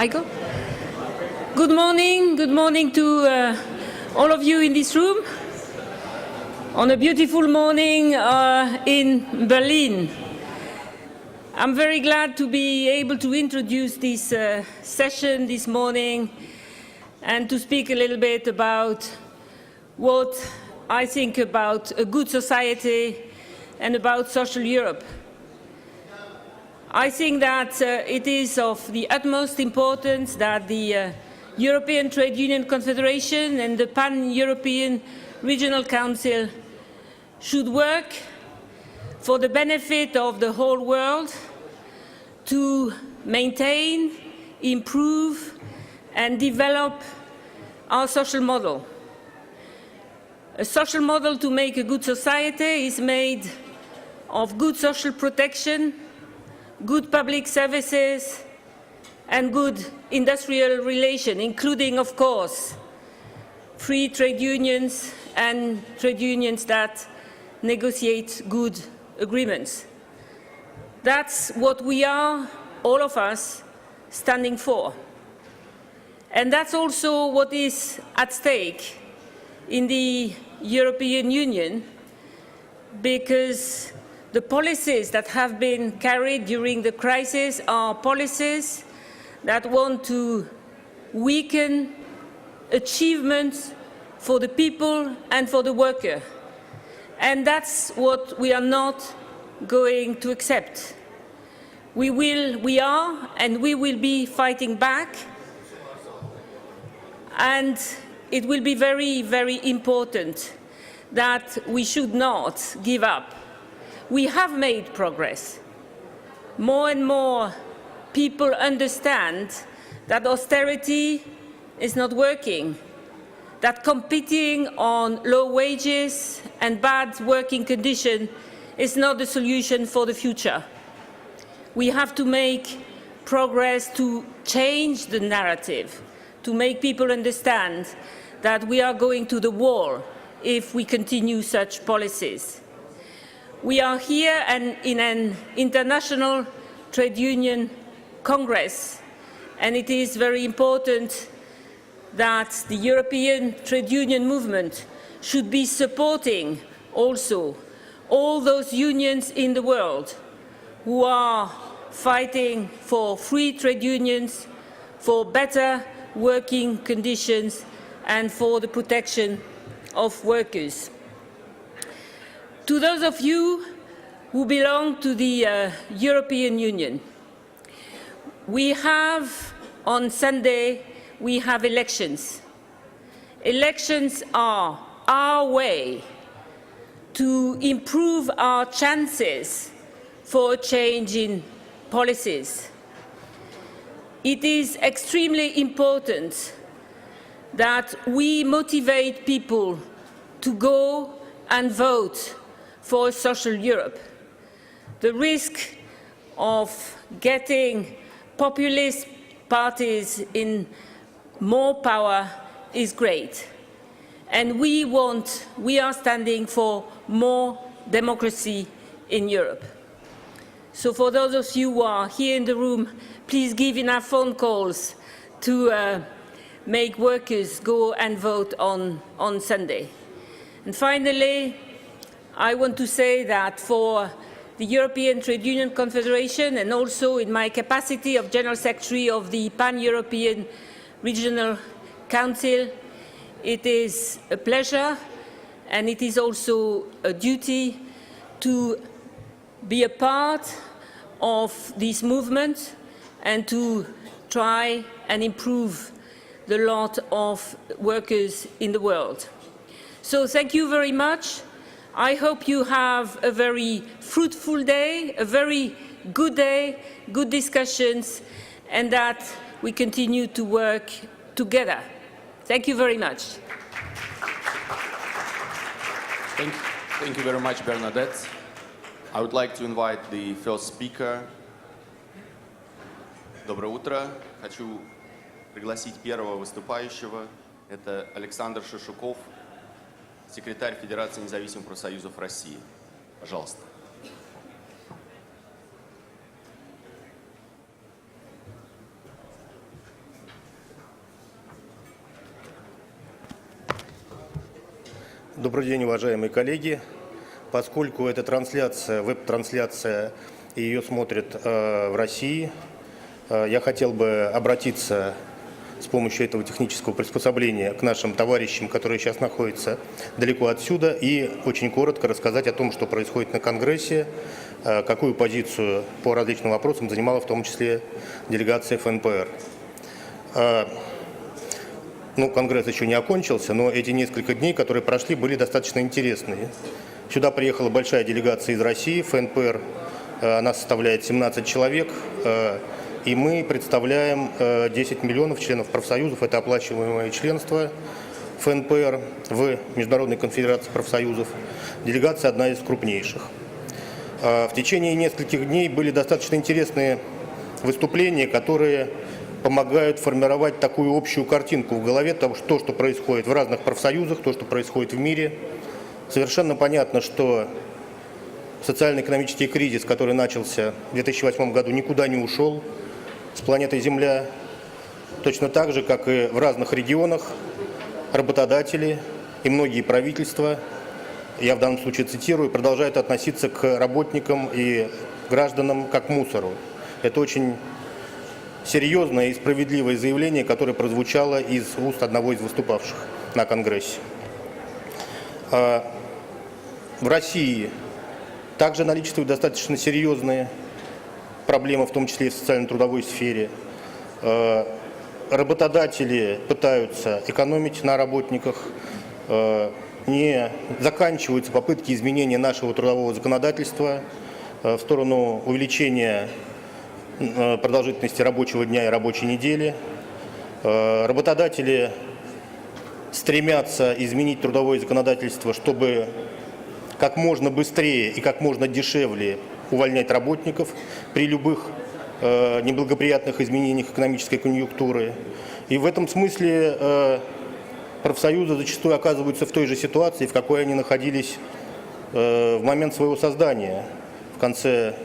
I go? Good morning to all of you in this room on a beautiful morning in Berlin. I'm very glad to be able to introduce this session this morning and to speak a little bit about what I think about a good society and about social Europe. I think that it is of the utmost importance that the European Trade Union Confederation and the Pan-European Regional Council should work for the benefit of the whole world to maintain, improve and develop our social model. A social model to make a good society is made of good social protection, good public services and good industrial relations, including, of course, free trade unions and trade unions that negotiate good agreements. That's what we are, all of us, standing for. And that's also what is at stake in the European Union, because the policies that have been carried during the crisis are policies that want to weaken achievements for the people and for the worker. And that's what we are not going to accept. We are and we will be fighting back. And it will be very, very important that we should not give up. We have made progress. More and more people understand that austerity is not working, that competing on low wages and bad working conditions is not the solution for the future. We have to make progress to change the narrative, to make people understand that we are going to the wall if we continue such policies. We are here in an international trade union congress, and it is very important that the European trade union movement should be supporting also all those unions in the world who are fighting for free trade unions, for better working conditions and for the protection of workers. To those of you who belong to the European Union, we have on Sunday, we have elections. Elections are our way to improve our chances for a change in policies. It is extremely important that we motivate people to go and vote for a social Europe. The risk of getting populist parties in more power is great. And we are standing for more democracy in Europe. So for those of you who are here in the room, please give enough phone calls to make workers go and vote on Sunday. And finally, I want to say that for the European Trade Union Confederation and also in my capacity of General Secretary of the Pan-European Regional Council, it is a pleasure and it is also a duty to be a part of this movement and to try and improve the lot of workers in the world. So thank you very much. I hope you have a very fruitful day, a very good day, good discussions, and that we continue to work together. Thank you very much. Thank you very much, Bernadette. I would like to invite the first speaker. Доброе утро. Хочу пригласить первого выступающего. Это Александр Шишуков, секретарь Федерации независимых профсоюзов России. Пожалуйста. Добрый день, уважаемые коллеги. Поскольку это трансляция, веб-трансляция, и ее смотрят в России, я хотел бы обратиться с помощью этого технического приспособления к нашим товарищам, которые сейчас находятся далеко отсюда, и очень коротко рассказать о том, что происходит на Конгрессе, какую позицию по различным вопросам занимала в том числе делегация ФНПР. Конгресс еще не окончился, но эти несколько дней, которые прошли, были достаточно интересные. Сюда приехала большая делегация из России, ФНПР, она составляет 17 человек, и мы представляем 10 миллионов членов профсоюзов, это оплачиваемое членство ФНПР в Международной конфедерации профсоюзов. Делегация одна из крупнейших. В течение нескольких дней были достаточно интересные выступления, которые помогают формировать такую общую картинку в голове того, что происходит в разных профсоюзах, то, что происходит в мире. Совершенно понятно, что социально-экономический кризис, который начался в 2008 году, никуда не ушел с планеты Земля. Точно так же, как и в разных регионах, работодатели и многие правительства, я в данном случае цитирую, продолжают относиться к работникам и гражданам как к мусору. Это очень серьезное и справедливое заявление, которое прозвучало из уст одного из выступавших на Конгрессе. В России также наличествуют достаточно серьезные проблемы, в том числе и в социально-трудовой сфере. Работодатели пытаются экономить на работниках, не заканчиваются попытки изменения нашего трудового законодательства в сторону увеличения продолжительности рабочего дня и рабочей недели. Работодатели стремятся изменить трудовое законодательство, чтобы как можно быстрее и как можно дешевле увольнять работников при любых неблагоприятных изменениях экономической конъюнктуры. И в этом смысле профсоюзы зачастую оказываются в той же ситуации, в какой они находились в момент своего создания, в конце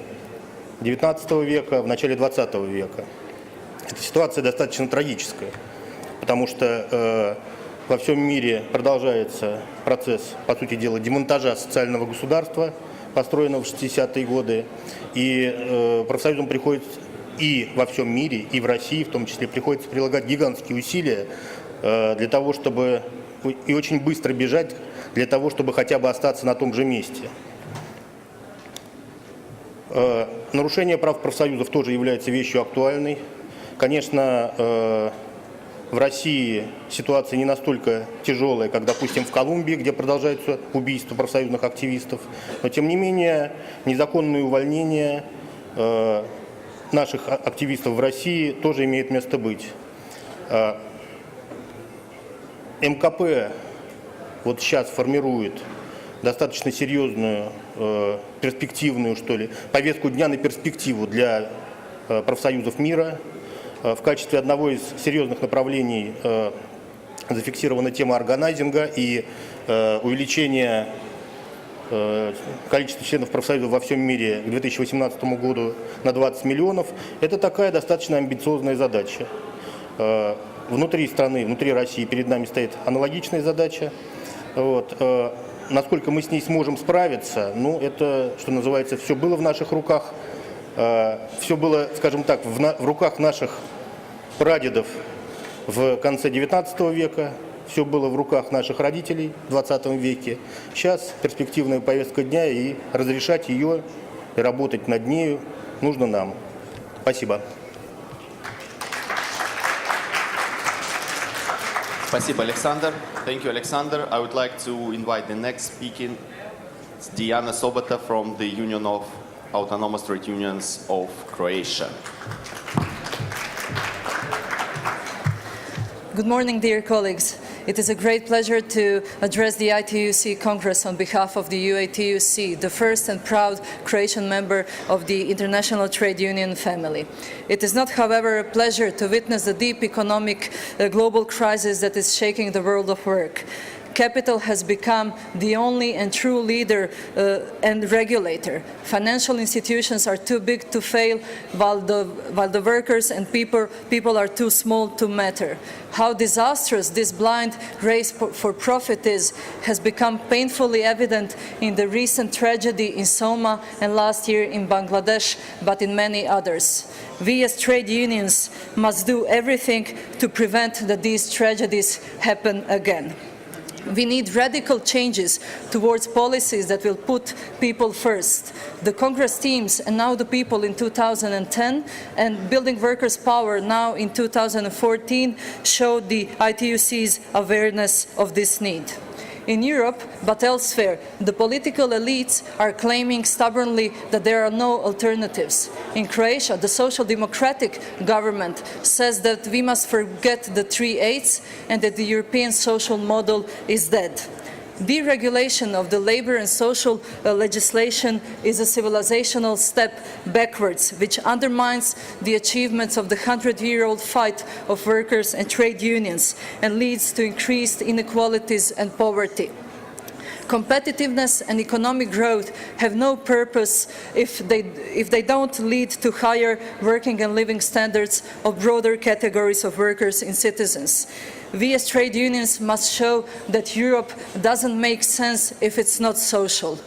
XIX века, в начале XX века. Эта ситуация достаточно трагическая, потому что во всем мире продолжается процесс, по сути дела, демонтажа социального государства, построенного в 60-е годы, и профсоюзам приходится и во всем мире, и в России в том числе приходится прилагать гигантские усилия для того, чтобы и очень быстро бежать, для того, чтобы хотя бы остаться на том же месте. Нарушение прав профсоюзов тоже является вещью актуальной. Конечно, в России ситуация не настолько тяжелая, как, допустим, в Колумбии, где продолжаются убийства профсоюзных активистов. Но, тем не менее, незаконные увольнения наших активистов в России тоже имеет место быть. МКП вот сейчас формирует достаточно серьезную, перспективную, повестку дня на перспективу для профсоюзов мира. В качестве одного из серьезных направлений зафиксирована тема органайзинга и увеличение количества членов профсоюзов во всем мире к 2018 году на 20 миллионов. Это такая достаточно амбициозная задача. Внутри страны, внутри России перед нами стоит аналогичная задача. Насколько мы с ней сможем справиться, это, что называется, все было в наших руках. Все было, скажем так, в руках наших прадедов в конце XIX века, все было в руках наших родителей в XX веке. Сейчас перспективная повестка дня, и разрешать ее и работать над нею нужно нам. Спасибо. Спасибо, Alexander. Thank you, Alexander. I would like to invite the next speaker, it's Diana Sobota from the Union of Autonomous Trade Unions of Croatia. Good morning, dear colleagues. It is a great pleasure to address the ITUC Congress on behalf of the UATUC, the first and proud Croatian member of the International Trade Union family. It is not, however, a pleasure to witness the deep economic global crisis that is shaking the world of work. Capital has become the only and true leader and regulator. Financial institutions are too big to fail, while the workers and people are too small to matter. How disastrous this blind race for profit is has become painfully evident in the recent tragedy in Soma and last year in Bangladesh, but in many others. We as trade unions must do everything to prevent that these tragedies happen again. We need radical changes towards policies that will put people first. The Congress teams and now the people in 2010 and Building Workers' Power now in 2014 showed the ITUC's awareness of this need. In Europe, but elsewhere, the political elites are claiming stubbornly that there are no alternatives. In Croatia, the social democratic government says that we must forget the 3/8 and that the European social model is dead. Deregulation of the labor and social legislation is a civilizational step backwards, which undermines the achievements of the 100-year-old fight of workers and trade unions and leads to increased inequalities and poverty. Competitiveness and economic growth have no purpose if they don't lead to higher working and living standards of broader categories of workers and citizens. We as trade unions must show that Europe doesn't make sense if it's not social.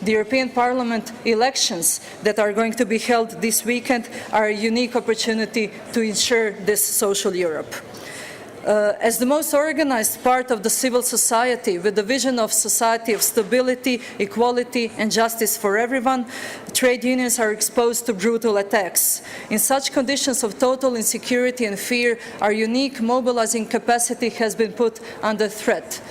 The European Parliament elections that are going to be held this weekend are a unique opportunity to ensure this social Europe. As the most organized part of the civil society with the vision of society of stability, equality and justice for everyone, trade unions are exposed to brutal attacks. In such conditions of total insecurity and fear, our unique mobilizing capacity has been put under threat.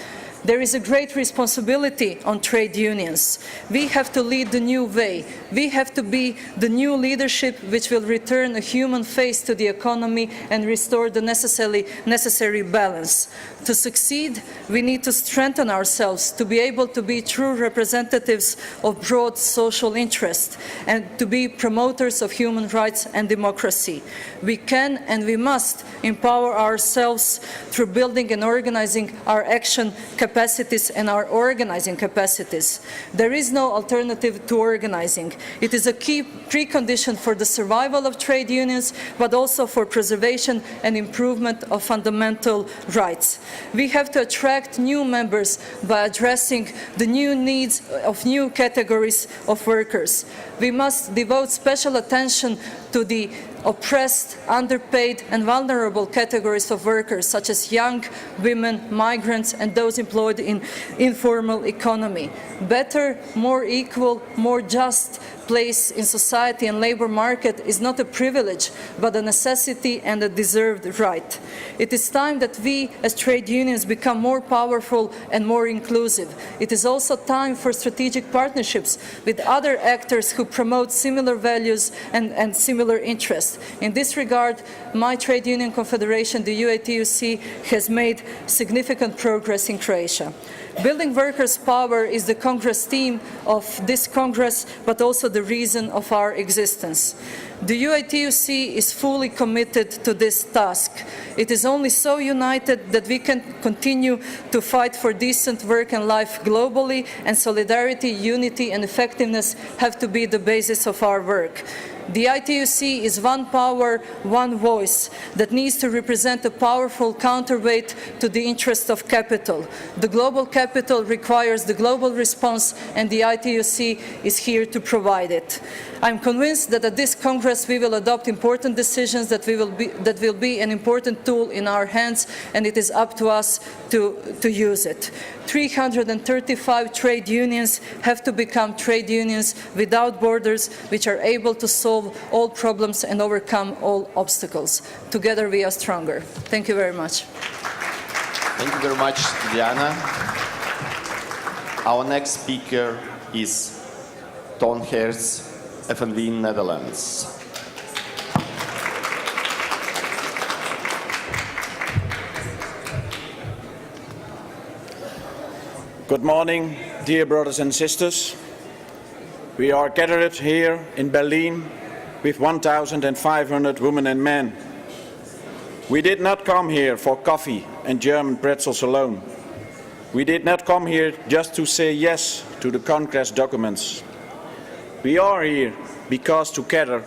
There is a great responsibility on trade unions. We have to lead the new way. We have to be the new leadership which will return a human face to the economy and restore the necessary balance. To succeed, we need to strengthen ourselves to be able to be true representatives of broad social interest and to be promoters of human rights and democracy. We can and we must empower ourselves through building and organizing our action capacities and our organizing capacities. There is no alternative to organizing. It is a key precondition for the survival of trade unions, but also for preservation and improvement of fundamental rights. We have to attract new members by addressing the new needs of new categories of workers. We must devote special attention to the oppressed, underpaid and vulnerable categories of workers such as young women, migrants and those employed in informal economy. Better, more equal, more just place in society and labor market is not a privilege but a necessity and a deserved right. It is time that we as trade unions become more powerful and more inclusive. It is also time for strategic partnerships with other actors who promote similar values and similar interests. In this regard, my trade union confederation, the UATUC, has made significant progress in Croatia. Building Workers' Power is the Congress theme of this Congress, but also the reason of our existence. The UATUC is fully committed to this task. It is only so united that we can continue to fight for decent work and life globally, and solidarity, unity and effectiveness have to be the basis of our work. The ITUC is one power, one voice that needs to represent a powerful counterweight to the interest of capital. The global capital requires the global response and the ITUC is here to provide it. I'm convinced that at this Congress we will adopt important decisions that will be an important tool in our hands, and it is up to us to use it. 335 trade unions have to become trade unions without borders, which are able to solve all problems and overcome all obstacles. Together we are stronger. Thank you very much. Thank you very much, Diana. Our next speaker is Ton Heers, FNV Netherlands. Good morning, dear brothers and sisters. We are gathered here in Berlin with 1,500 women and men. We did not come here for coffee and German pretzels alone. We did not come here just to say yes to the Congress documents. We are here because together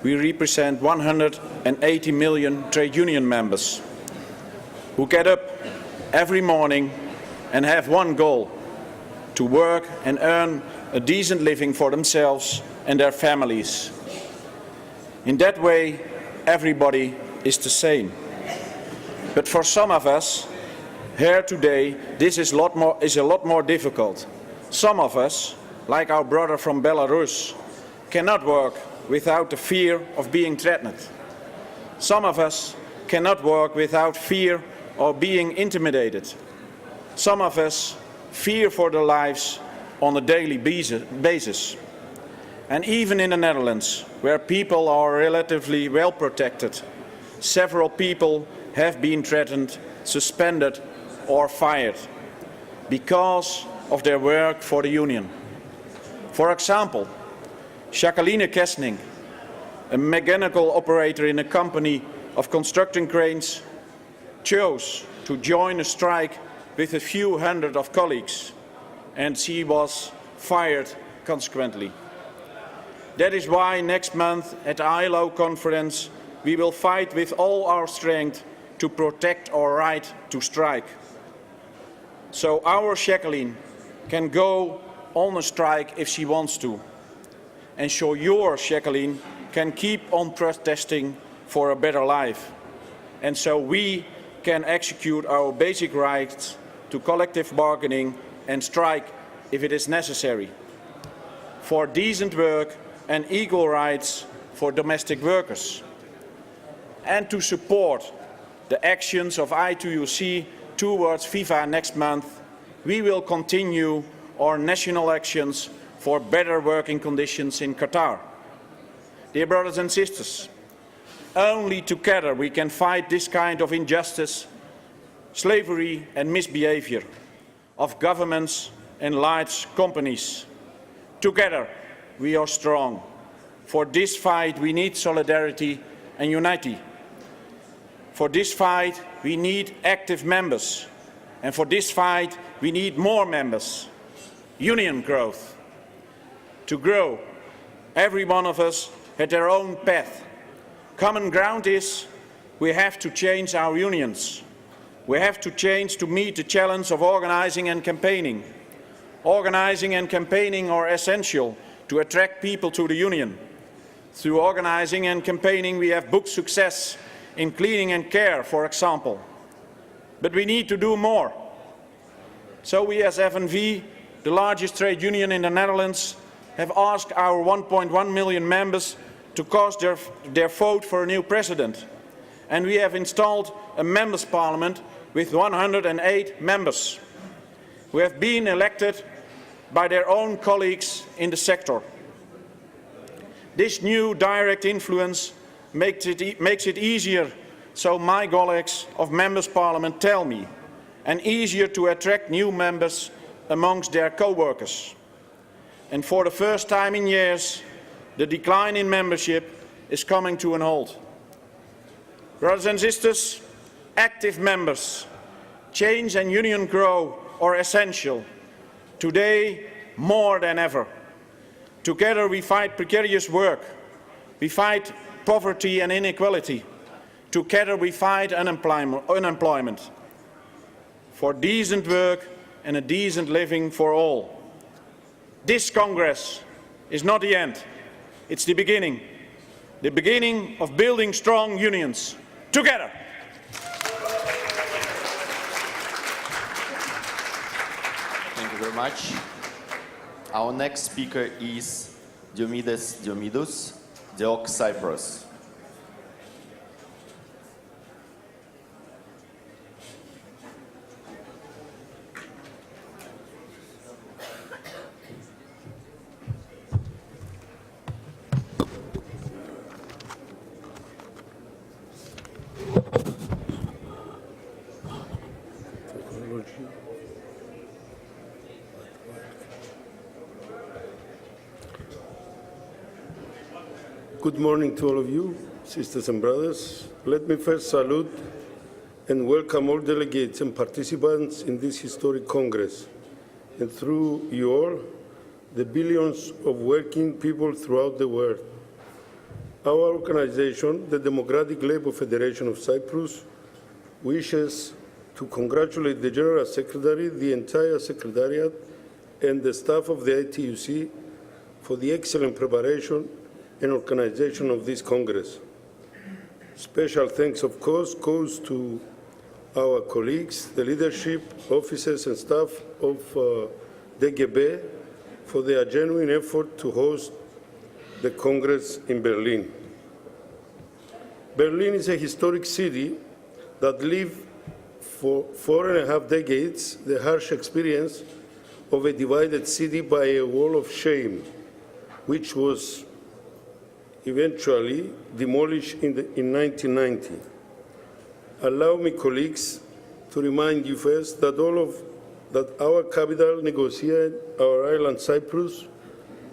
we represent 180 million trade union members who get up every morning and have one goal: to work and earn a decent living for themselves and their families. In that way, everybody is the same. But for some of us here today, this is a lot more difficult. Some of us, like our brother from Belarus, cannot work without the fear of being threatened. Some of us cannot work without fear of being intimidated. Some of us fear for their lives on a daily basis. And even in the Netherlands, where people are relatively well protected, several people have been threatened, suspended or fired because of their work for the union. For example, Jacqueline Kesning, a mechanical operator in a company of construction cranes, chose to join a strike with a few hundred of colleagues, and she was fired consequently. That is why next month at the ILO conference we will fight with all our strength to protect our right to strike. So our Jacqueline can go on a strike if she wants to. And so your Jacqueline can keep on protesting for a better life. And so we can execute our basic rights to collective bargaining and strike if it is necessary, for decent work and equal rights for domestic workers, and to support the actions of I2UC towards FIFA next month. We will continue our national actions for better working conditions in Qatar. Dear brothers and sisters, only together we can fight this kind of injustice, slavery and misbehavior of governments and large companies. Together we are strong. For this fight we need solidarity and unity. For this fight we need active members. And for this fight we need more members. Union growth. To grow, every one of us had their own path. Common ground is we have to change our unions. We have to change to meet the challenge of organizing and campaigning. Organizing and campaigning are essential to attract people to the union. Through organizing and campaigning we have booked success in cleaning and care, for example. But we need to do more. So we as FNV, the largest trade union in the Netherlands, have asked our 1.1 million members to cast their vote for a new president. And we have installed a members' parliament with 108 members who have been elected by their own colleagues in the sector. This new direct influence makes it easier, so my colleagues of members' parliament tell me, and easier to attract new members amongst their co-workers. And for the first time in years, the decline in membership is coming to an halt. Brothers and sisters, active members, change and union grow are essential. Today, more than ever. Together we fight precarious work. We fight poverty and inequality. Together we fight unemployment. For decent work and a decent living for all. This Congress is not the end. It's the beginning of building strong unions. Together! Thank you very much. Our next speaker is Diomedes Diomidou, Diok, Cyprus. Good morning to all of you, sisters and brothers. Let me first salute and welcome all delegates and participants in this historic Congress, and through you all, the billions of working people throughout the world. Our organization, the Democratic Labour Federation of Cyprus, wishes to congratulate the General Secretary, the entire Secretariat, and the staff of the ITUC for the excellent preparation and organization of this Congress. Special thanks, of course, goes to our colleagues, the leadership, officers and staff of DGB for their genuine effort to host the Congress in Berlin. Berlin is a historic city that lived for 4.5 decades the harsh experience of a divided city by a wall of shame, which was eventually demolished in 1990. Allow me, colleagues, to remind you first that our capital, Nicosia, our island Cyprus,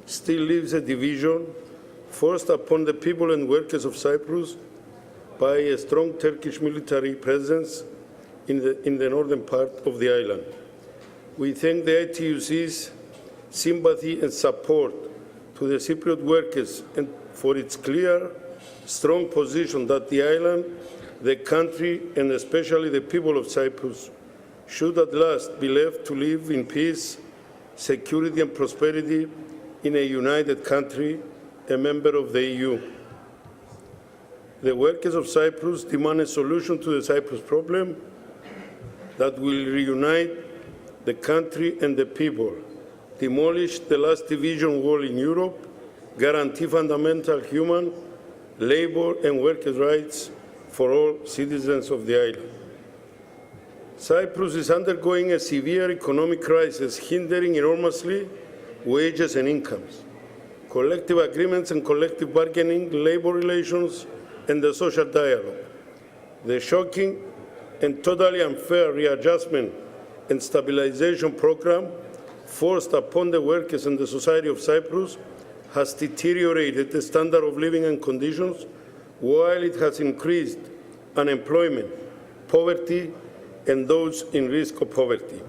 still lives a division forced upon the people and workers of Cyprus by a strong Turkish military presence in the northern part of the island. We thank the ITUC's sympathy and support to the Cypriot workers and for its clear, strong position that the island, the country, and especially the people of Cyprus should at last be left to live in peace, security and prosperity in a united country, a member of the EU. The workers of Cyprus demand a solution to the Cyprus problem that will reunite the country and the people, demolish the last division wall in Europe, guarantee fundamental human, labor and workers' rights for all citizens of the island. Cyprus is undergoing a severe economic crisis, hindering enormously wages and incomes. Collective agreements and collective bargaining, labor relations, and the social dialogue. The shocking and totally unfair readjustment and stabilization program forced upon the workers and the society of Cyprus has deteriorated the standard of living and conditions, while it has increased unemployment, poverty, and those in risk of poverty.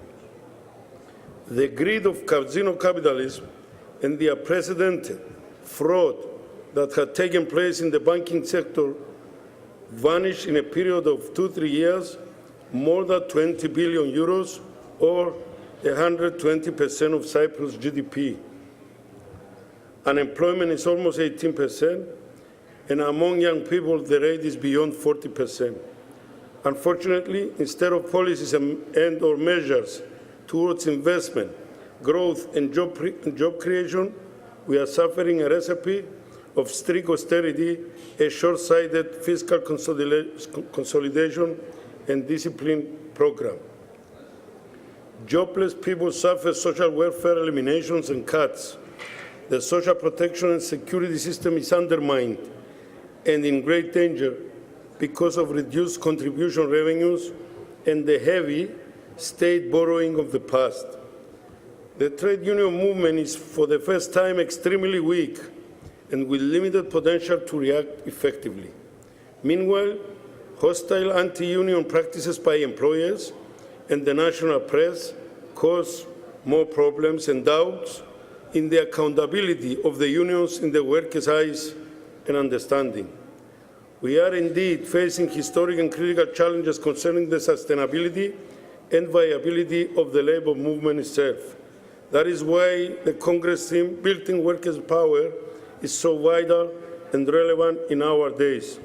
The greed of casino capitalism and the unprecedented fraud that had taken place in the banking sector vanished in a period of 2-3 years, more than 20 billion euros, or 120% of Cyprus' GDP. Unemployment is almost 18%, and among young people the rate is beyond 40%. Unfortunately, instead of policies and/or measures towards investment, growth and job creation, we are suffering a recipe of strict austerity, a short-sighted fiscal consolidation and discipline program. Jobless people suffer social welfare eliminations and cuts. The social protection and security system is undermined and in great danger because of reduced contribution revenues and the heavy state borrowing of the past. The trade union movement is for the first time extremely weak and with limited potential to react effectively. Meanwhile, hostile anti-union practices by employers and the national press cause more problems and doubts in the accountability of the unions in the workers' eyes and understanding. We are indeed facing historic and critical challenges concerning the sustainability and viability of the labour movement itself. That is why the Congress theme, Building Workers' Power, is so vital and relevant in our days.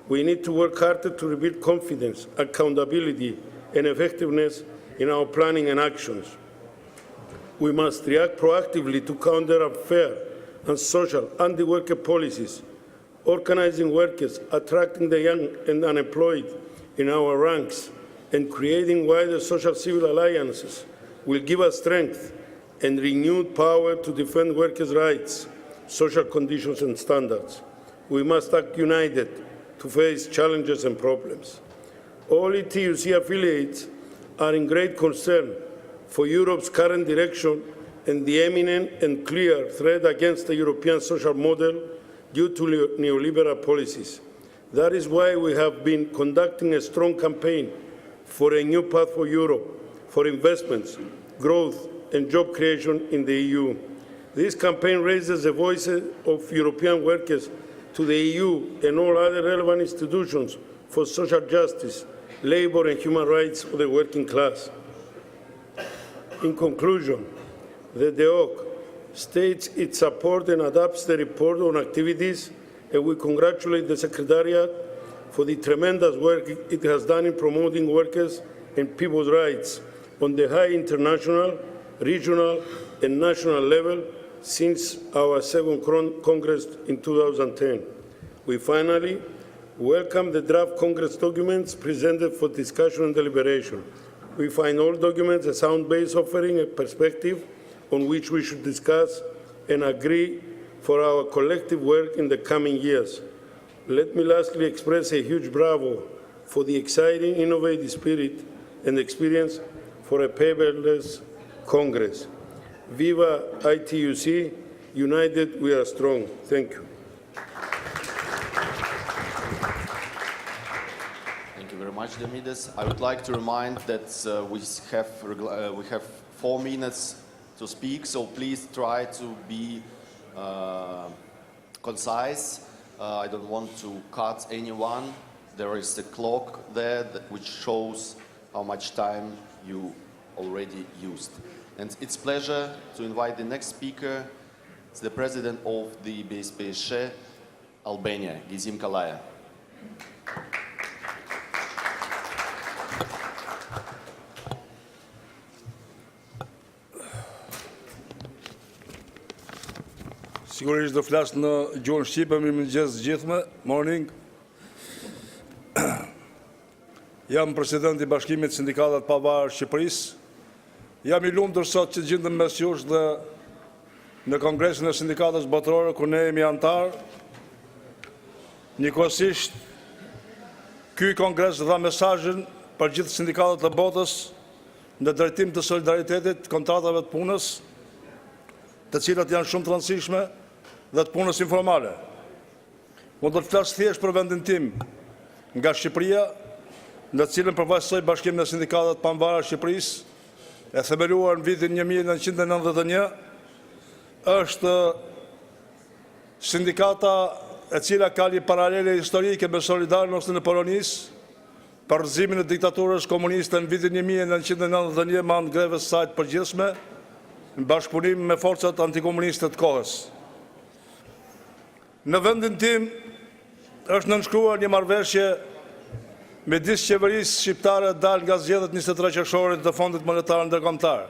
We need to work harder to rebuild confidence, accountability, and effectiveness in our planning and actions. We must react proactively to counter unfair and social anti-worker policies, organizing workers, attracting the young and unemployed in our ranks, and creating wider social civil alliances will give us strength and renewed power to defend workers' rights, social conditions and standards. We must act united to face challenges and problems. All ITUC affiliates are in great concern for Europe's current direction and the imminent and clear threat against the European social model due to neoliberal policies. That is why we have been conducting a strong campaign for a new path for Europe, for investments, growth, and job creation in the EU. This campaign raises the voices of European workers to the EU and all other relevant institutions for social justice, labour and human rights of the working class. In conclusion, the DEOC states its support and adopts the report on activities, and we congratulate the Secretariat for the tremendous work it has done in promoting workers' and people's rights on the high international, regional, and national level since our second Congress in 2010. We finally welcome the draft Congress documents presented for discussion and deliberation. We find all documents a sound base offering a perspective on which we should discuss and agree for our collective work in the coming years. Let me lastly express a huge bravo for the exciting, innovative spirit and experience for a paperless Congress. Viva ITUC, united we are strong. Thank you. Thank you very much, Demides. I would like to remind that we have 4 minutes to speak, so please try to be concise. I don't want to cut anyone. There is a clock there which shows how much time you already used. And it's a pleasure to invite the next speaker. It's the president of the BSPSC, Albania, Gizim Kalaya. Sigurisht do flas në gjuhën shqipe, mirëmëngjes gjithëve, morning. Jam president I Bashkimit Sindikatat Pavarur Shqipërisë. Jam I lumtur sot që gjendem mes jush dhe në Kongresin e Sindikatës Botërore ku ne jemi antar. Njëkohësisht, ky kongres dha mesazhin për gjithë sindikatat të botës në drejtim të solidaritetit, kontratave të punës, të cilat janë shumë të rëndësishme dhe të punës informale. Unë do të flas thjesht për vendin tim nga Shqipëria, në cilën përfaqësoj Bashkimin e Sindikatat Pavarura Shqipërisë, e themeluar në vitin 1991, është sindikata e cila ka një paralele historike me Solidarnosën e Polonisë për rrëzimin e diktaturës komuniste në vitin 1991 me anë greves së saj të përgjithshme, në bashkëpunim me forcat antikomuniste të kohës. Në vendin tim është nënshkruar një marrëveshje midis qeverisë shqiptare dalë nga zgjedhjet 23 qershorit të Fondit Monetar Ndërkombëtar.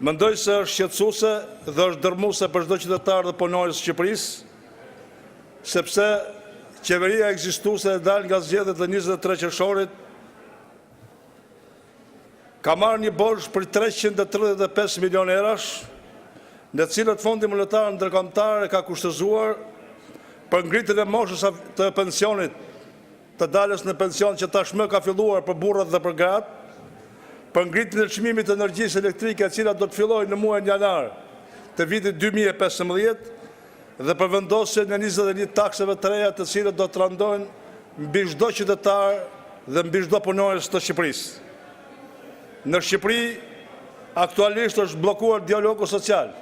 Mendoj se është shqetësuese dhe është dërmuese për çdo qytetar dhe punonjës të Shqipërisë, sepse qeveria ekzistuese e dalë nga zgjedhjet të 23 qershorit ka marrë një borxh për 335 milion eurash, në cilët Fondi Monetar Ndërkombëtar ka kushtëzuar për ngritjen e moshës të pensionit, të daljes në pension që tashmë ka filluar për burrat dhe për gratë, për ngritjen e çmimit të energjisë elektrike e cila do të fillojë në muajin janar të vitit 2015 dhe për vendosjen e 21 takseve të reja të cilat do të randojnë mbi çdo qytetar dhe mbi çdo punonjës të Shqipërisë. Në Shqipëri aktualisht është bllokuar dialogu social,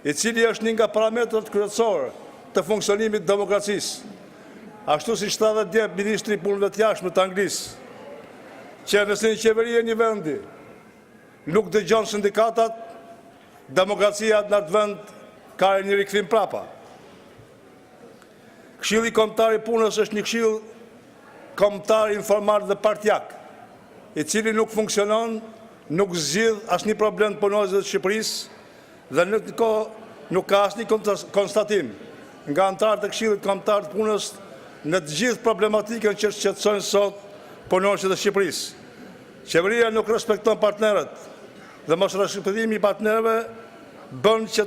I cili është një nga parametrat kryesorë të funksionimit të demokracisë. Ashtu si shtatet dje ministri I punëve të jashtme të Anglisë, që nëse një qeveri e një vendi nuk dëgjon sindikatat, demokracia në atë vend ka një rikthim prapa. Këshilli Kombëtar I Punës është një këshill kombëtar informal dhe partijak, I cili nuk funksionon, nuk zgjidh asnjë problem të punonjësve të Shqipërisë dhe në këtë kohë nuk ka asnjë konstatim nga anëtarët e Këshillit Kombëtar të Punës në të gjithë problematikën që shqetësojnë sot punonjësit e Shqipërisë. Qeveria nuk respekton partnerët dhe mos respektimi I partnerëve bën që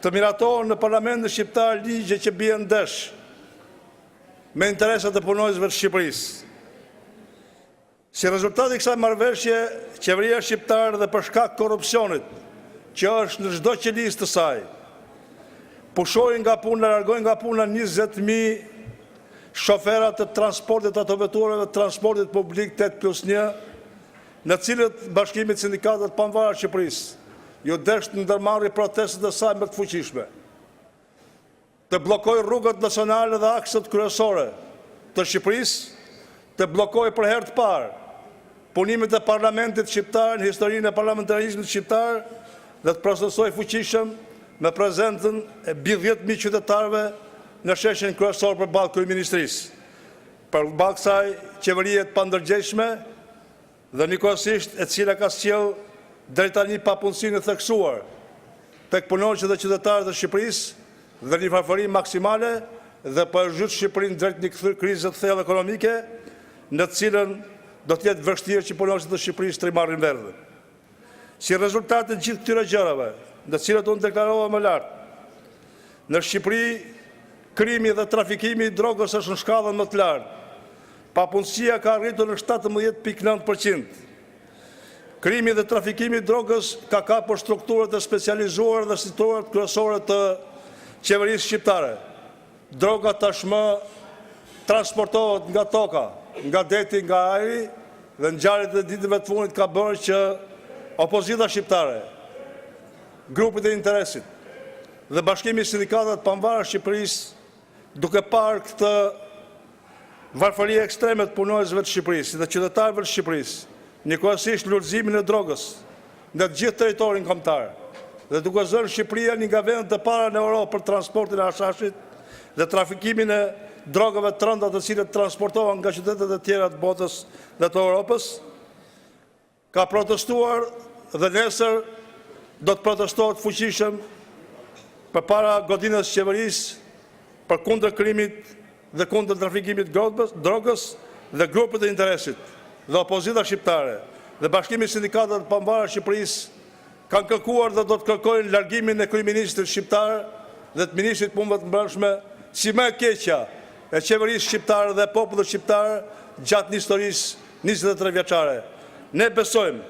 të miratohen në Parlamentin shqiptar ligje që bien ndesh me interesat e punonjësve të Shqipërisë. Si rezultat I kësaj marrëveshje, qeveria shqiptare dhe për shkak të korrupsionit, që është në çdo qelisë të saj, pushoi nga puna, largoi nga puna 20.000 shoferat të transportit autoveturave, transportit publik 8+1, në cilët Bashkimi i Sindikatave të Pavarura të Shqipërisë ju desht në ndërmarrje protestet e saj më të fuqishme, të bllokojë rrugët nacionale dhe akset kryesore të Shqipërisë, të bllokojë për herë të parë punimet e parlamentit shqiptar në historinë e parlamentarizmit shqiptar dhe të procesojë fuqishëm me prezentën e mbi 10.000 qytetarëve në sheshin kryesor përballë kryeministrisë. Përballë kësaj qeverie të pandërgjegjshme dhe njëkohësisht e cila ka sjellë deri tani papunësinë e theksuar tek punonjësit dhe qytetarët e Shqipërisë dhe një varfëri maksimale dhe po e zhyt Shqipërinë drejt një krize të thellë ekonomike në të cilën do të jetë vështirë që punonjësit e Shqipërisë të marrin verdhën. Si rezultat të gjithë këtyre gjërave, në cilat unë deklarova më lart, në Shqipëri krimi dhe trafikimi i drogës është në shkallën më të lartë. Papunësia ka arritur në 17.9%. Krimi dhe trafikimi i drogës ka kapur strukturat e specializuar dhe strukturat kryesore të qeverisë shqiptare. Droga tashmë transportohet nga toka, nga deti, nga ajri, dhe ngjarjet e ditëve të fundit ka bërë që opozita shqiptare, grupet e interesit dhe Bashkimi i Sindikatave të Pavarura të Shqipërisë, duke parë këtë varfëri ekstreme të punonjësve të Shqipërisë dhe qytetarëve të Shqipërisë, njëkohësisht lulëzimin e drogës në të gjithë territorin kombëtar dhe duke zënë Shqipëria një nga vendet e para në Europë për transportin e hashashit dhe trafikimin e drogave të rënda të cilët transportohen nga qytetet e tjera të botës dhe të Europës, ka protestuar dhe nesër do të protestohet fuqishëm përpara godinës së qeverisë për kundër krimit dhe kundër trafikimit drogës dhe grupet e interesit dhe opozita shqiptare dhe Bashkimi i Sindikatave të Pavarura të Shqipërisë kanë kërkuar dhe do të kërkojnë largimin e kryeministrit shqiptar dhe të ministrit punëve të brendshme si më e keqja e qeverisë shqiptare dhe popullit shqiptar gjatë një historisë 23 vjeçare. Ne besojmë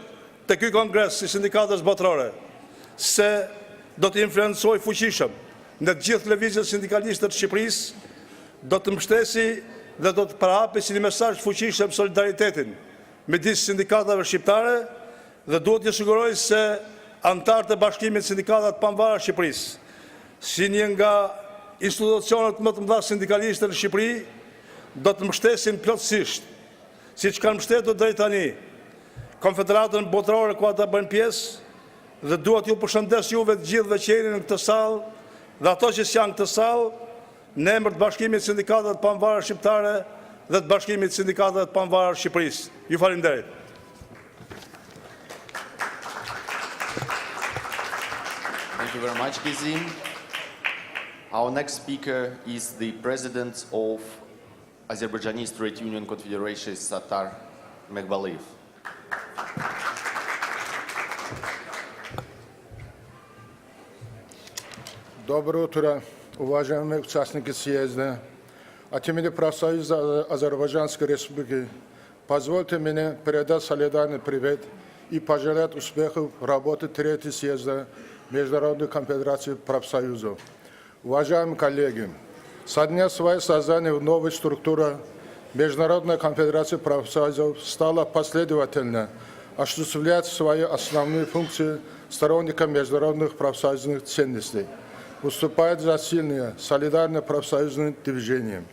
te ky kongres i sindikatës botërore se do të influencojë fuqishëm në të gjithë lëvizjet sindikaliste të Shqipërisë, do të mbështesi dhe do të parahapi si një mesazh fuqishëm solidaritetin midis sindikatave shqiptare dhe duhet të sigurojë se anëtarët e Bashkimit të Sindikatave të Pavarura të Shqipërisë, si një nga institucionet më të mëdha sindikaliste në Shqipëri, do të mbështesin plotësisht, siç kanë mbështetur deri tani, Konfederatën Botërore ku ata bëjnë pjesë dhe duhet ju përshëndes juve të gjithëve që jeni në këtë sallë dhe ato që janë në këtë sallë në emër të Bashkimit të Sindikatave të Pavarura Shqiptare dhe të Bashkimit të Sindikatave të Pavarura të Shqipërisë. Ju falenderoj. Thank you very much, Gizim. Our next speaker is the president of Azerbaijanis Trade Union Confederation, Sattar Meghbaliyev. Доброе утро, уважаемые участники съезда. От имени профсоюза Азербайджанской Республики позвольте мне передать солидарный привет и пожелать успехов в работе Третьего съезда Международной конфедерации профсоюзов. Уважаемые коллеги, со дня своего создания в новой структуре Международная конфедерация профсоюзов стала последовательно осуществлять свои основные функции сторонникам международных профсоюзных ценностей, выступает за сильное, солидарное профсоюзное движение.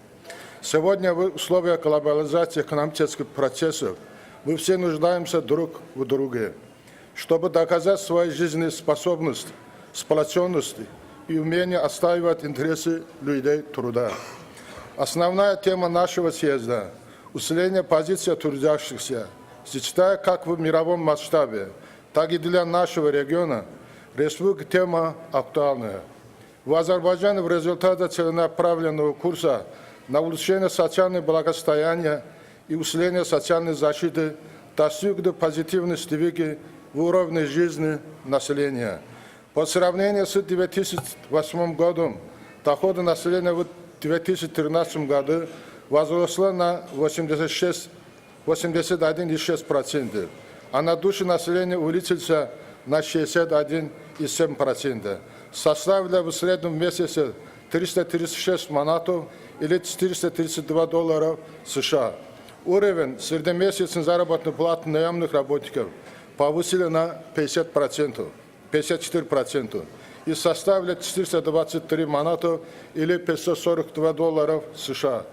Сегодня в условиях глобализации экономических процессов мы все нуждаемся друг в друге, чтобы доказать свою жизнеспособность, сплоченность и умение отстаивать интересы людей труда. Основная тема нашего съезда – усиление позиции трудящихся, считая как в мировом масштабе, так и для нашего региона республика тема актуальная. В Азербайджане в результате целенаправленного курса на улучшение социального благосостояния и усиление социальной защиты достигли позитивной сдвиги в уровне жизни населения. По сравнению с 2008 годом доходы населения в 2013 году возросло на 81,6%, а на душу населения увеличился на 61,7%. Составили в среднем месяце 336 манатов или $432 США. Уровень среднемесячной заработной платы наемных работников повысили на 54% и составит 423 маната или $542 США.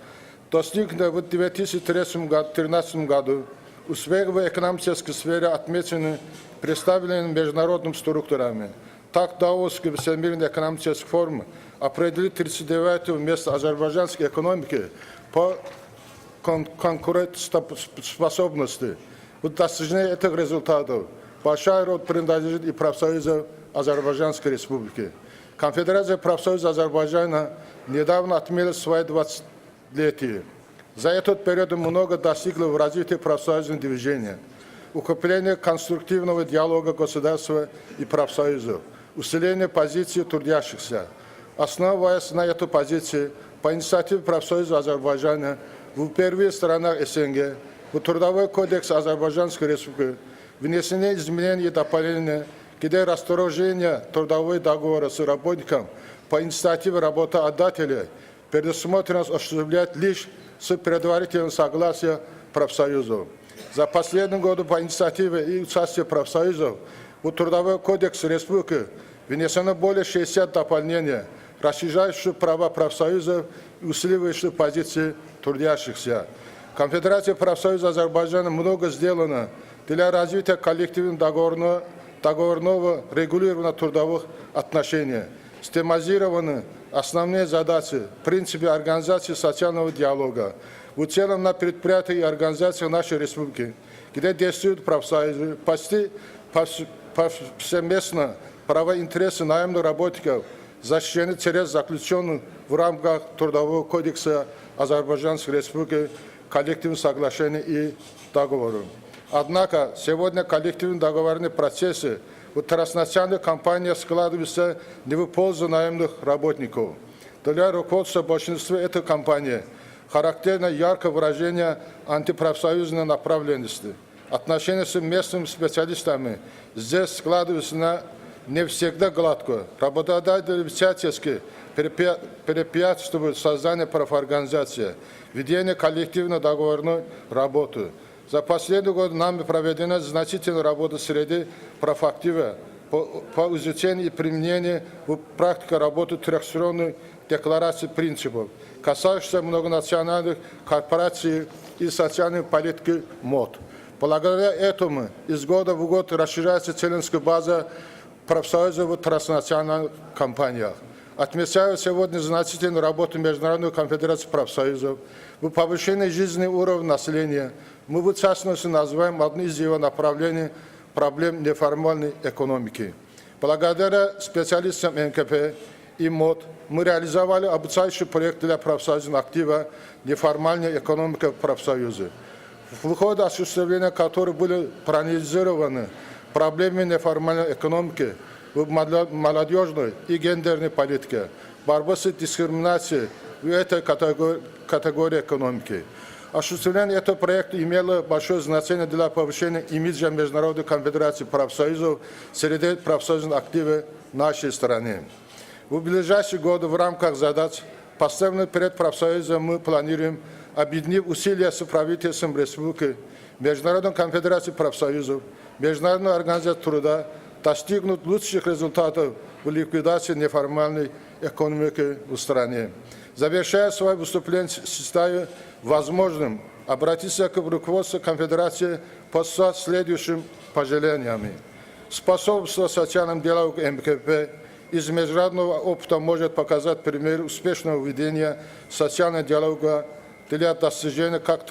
Достигнуто в 2013 году успех в экономической сфере отмечены представленными международными структурами. Так, Давосский Всемирный экономический форум определил 39-е место азербайджанской экономики по конкурентоспособности. В достижении этих результатов большая роль принадлежит и профсоюзу Азербайджанской Республики. Конфедерация профсоюза Азербайджана недавно отметила свое 20-летие. За этот период много достигло в развитии профсоюзного движения, укрепление конструктивного диалога государства и профсоюзов, усиление позиции трудящихся. Основываясь на этой позиции, по инициативе профсоюза Азербайджана в первых странах СНГ в Трудовой кодекс Азербайджанской Республики внесены изменения и дополнения, где расторжение трудового договора с работником по инициативе работодателя предусмотрено осуществлять лишь с предварительным согласием профсоюзов. За последние годы по инициативе и участию профсоюзов в Трудовой кодекс Республики внесено более 60 дополнений, расширяющих права профсоюзов и усиливающих позиции трудящихся. Конфедерация профсоюза Азербайджана много сделано для развития коллективного договорного регулирования трудовых отношений. Систематизированы основные задачи, принципы организации социального диалога. В целом на предприятиях и организациях нашей республики, где действуют профсоюзы, почти повсеместно права и интересы наемных работников защищены через заключенную в рамках Трудового кодекса Азербайджанской Республики коллективные соглашения и договоры. Однако сегодня коллективные договорные процессы в транснациональных компаниях складываются не в пользу наемных работников. Для руководства большинства этой компании характерно яркое выражение антипрофсоюзной направленности. Отношения с местными специалистами здесь складываются не всегда гладко. Работодатели всячески препятствуют созданию профорганизации, ведению коллективной договорной работы. За последние годы нами проведена значительная работа среди профактива по изучению и применению в практике работы трехсторонней декларации принципов, касающихся многонациональных корпораций и социальной политики МОД. Благодаря этому из года в год расширяется членская база профсоюзов в транснациональных компаниях. Отмечаю сегодня значительную работу Международной конфедерации профсоюзов в повышении жизненного уровня населения. Мы в частности называем одно из его направлений проблем неформальной экономики. Благодаря специалистам НКП и МОД мы реализовали обучающий проект для профсоюзного актива неформальной экономики в профсоюзе, в ходе осуществления которых были проанализированы проблемы неформальной экономики в молодежной и гендерной политике, борьбы с дискриминацией в этой категории экономики. Осуществление этого проекта имело большое значение для повышения имиджа Международной конфедерации профсоюзов среди профсоюзных активов нашей страны. В ближайшие годы в рамках задач, поставленных перед профсоюзом, мы планируем, объединив усилия с правительством республики, Международной конфедерацией профсоюзов, Международной организацией труда, достигнуть лучших результатов в ликвидации неформальной экономики в стране. Завершая свое выступление, считаю возможным обратиться к руководству конфедерации с следующими пожеланиями. Способство социальному диалогу МКП из международного опыта может показать пример успешного ведения социального диалога для достижения как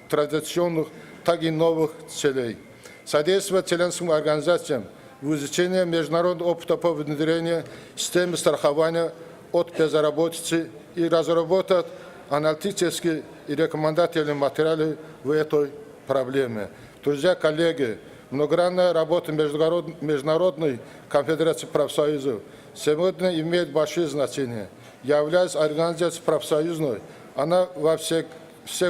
традиционных, так и новых целей. Содействовать членским организациям в изучении международного опыта по внедрению системы страхования от безработицы и разработать аналитические и рекомендательные материалы в этой проблеме. Друзья, коллеги, многогранная работа Международной конфедерации профсоюзов сегодня имеет большое значение. Являясь организацией профсоюзной, она во все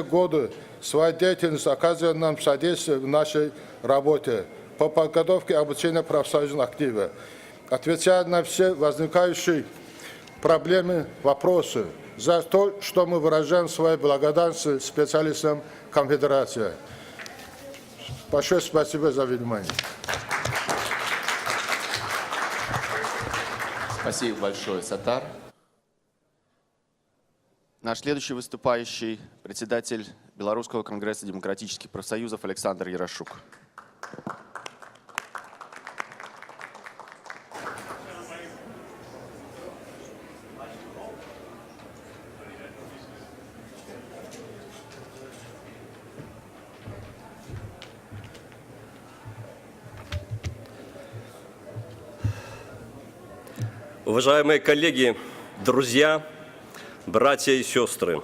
годы своей деятельности оказывает нам содействие в нашей работе по подготовке и обучению профсоюзного актива. Отвечая на все возникающие проблемы, вопросы, за то, что мы выражаем свою благодарность специалистам конфедерации. Большое спасибо за внимание. Спасибо большое, Сатар. Наш следующий выступающий – председатель Белорусского конгресса демократических профсоюзов Александр Ярошук. Уважаемые коллеги, друзья, братья и сестры,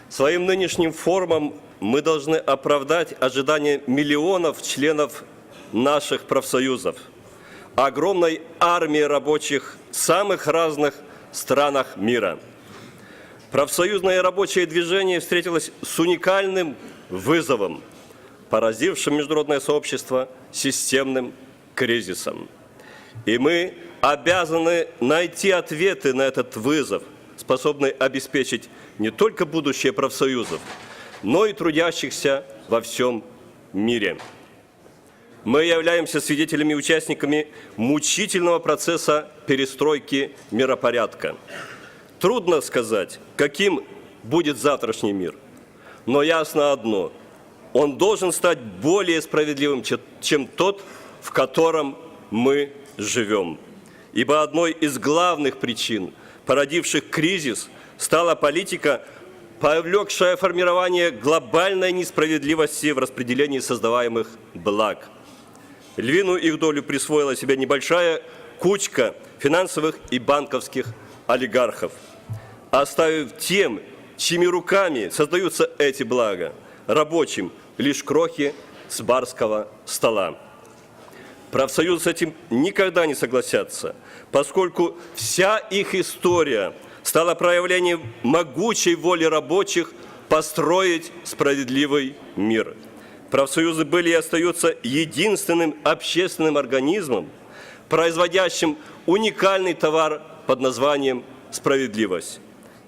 своим нынешним форумом мы должны оправдать ожидания миллионов членов наших профсоюзов, огромной армии рабочих в самых разных странах мира. Профсоюзное рабочее движение встретилось с уникальным вызовом, поразившим международное сообщество системным кризисом. И мы обязаны найти ответы на этот вызов, способные обеспечить не только будущее профсоюзов, но и трудящихся во всем мире. Мы являемся свидетелями и участниками мучительного процесса перестройки миропорядка. Трудно сказать, каким будет завтрашний мир, но ясно одно – он должен стать более справедливым, чем тот, в котором мы живем. Ибо одной из главных причин, породивших кризис, стала политика, повлекшая формирование глобальной несправедливости в распределении создаваемых благ. Львиную их долю присвоила себе небольшая кучка финансовых и банковских олигархов, оставив тем, чьими руками создаются эти блага, рабочим лишь крохи с барского стола. Профсоюзы с этим никогда не согласятся, поскольку вся их история стала проявлением могучей воли рабочих построить справедливый мир. Профсоюзы были и остаются единственным общественным организмом, производящим уникальный товар под названием «справедливость».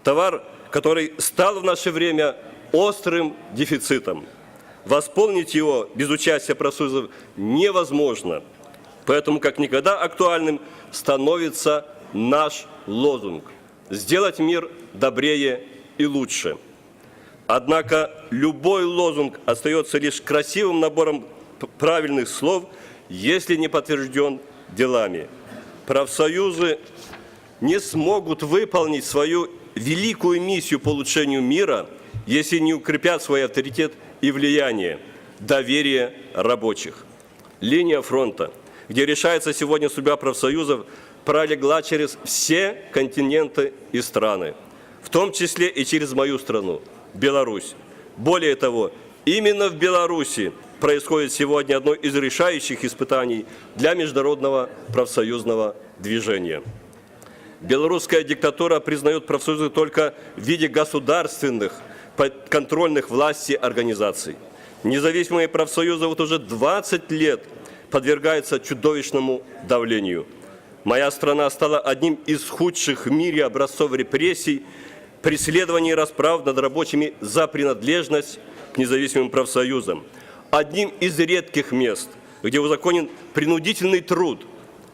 Товар, который стал в наше время острым дефицитом. Восполнить его без участия профсоюзов невозможно. Поэтому как никогда актуальным становится наш лозунг – сделать мир добрее и лучше. Однако любой лозунг остается лишь красивым набором правильных слов, если не подтвержден делами. Профсоюзы не смогут выполнить свою великую миссию по улучшению мира, если не укрепят свой авторитет и влияние, доверие рабочих. Линия фронта, где решается сегодня судьба профсоюзов, пролегла через все континенты и страны, в том числе и через мою страну, Беларусь. Более того, именно в Беларуси происходит сегодня одно из решающих испытаний для международного профсоюзного движения. Белорусская диктатура признает профсоюзы только в виде государственных, подконтрольных власти организаций. Независимые профсоюзы вот уже 20 лет подвергаются чудовищному давлению. Моя страна стала одним из худших в мире образцов репрессий, преследований и расправ над рабочими за принадлежность к независимым профсоюзам. Одним из редких мест, где узаконен принудительный труд,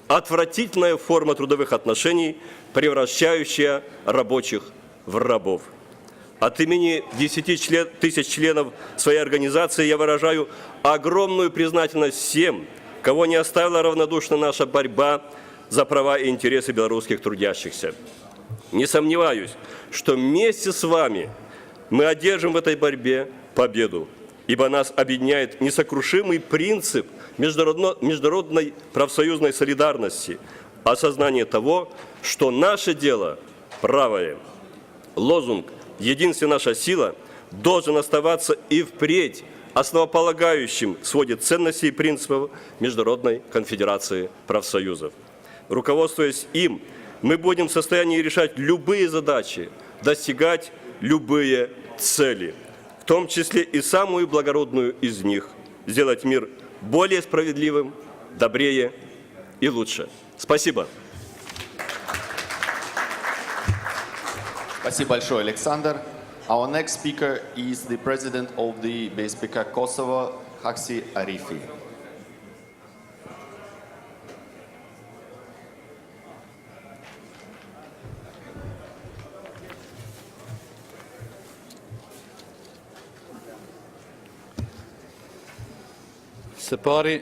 отвратительная форма трудовых отношений, превращающая рабочих в рабов. От имени 10 тысяч членов своей организации я выражаю огромную признательность всем, кого не оставила равнодушна наша борьба за права и интересы белорусских трудящихся. Не сомневаюсь, что вместе с вами мы одержим в этой борьбе победу, ибо нас объединяет несокрушимый принцип международной профсоюзной солидарности, осознание того, что наше дело правое. Лозунг «Единственная наша сила» должен оставаться и впредь основополагающим в своде ценностей и принципов Международной конфедерации профсоюзов. Руководствуясь им, мы будем в состоянии решать любые задачи, достигать любые цели, в том числе и самую благородную из них – сделать мир более справедливым, добрее и лучше. Спасибо. Спасибо большое, Alexander. Our next speaker is the president of the BSPK Kosovo, Haksi Arifi. Së pari,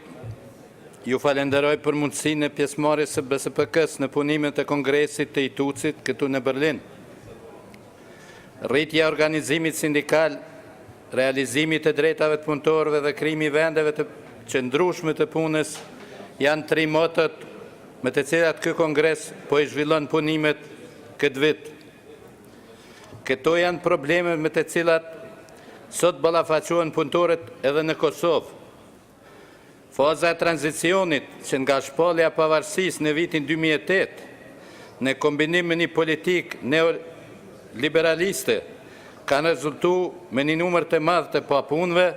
ju falenderoj për mundësinë e pjesëmarrjes së BSPK-s në punimet e Kongresit të ITUC-it këtu në Berlin. Rritja e organizimit sindikal, realizimit të drejtave të punëtorëve dhe krijimi i vendeve të qëndrueshme të punës janë tri motot me të cilat ky Kongres po i zhvillon punimet këtë vit. Këto janë probleme me të cilat sot ballafaqohen punëtorët edhe në Kosovë. Faza e tranzicionit që nga shpallja e pavarësisë në vitin 2008 në kombinim me një politikë neoliberaliste kanë rezultuar me një numër të madh të papunëve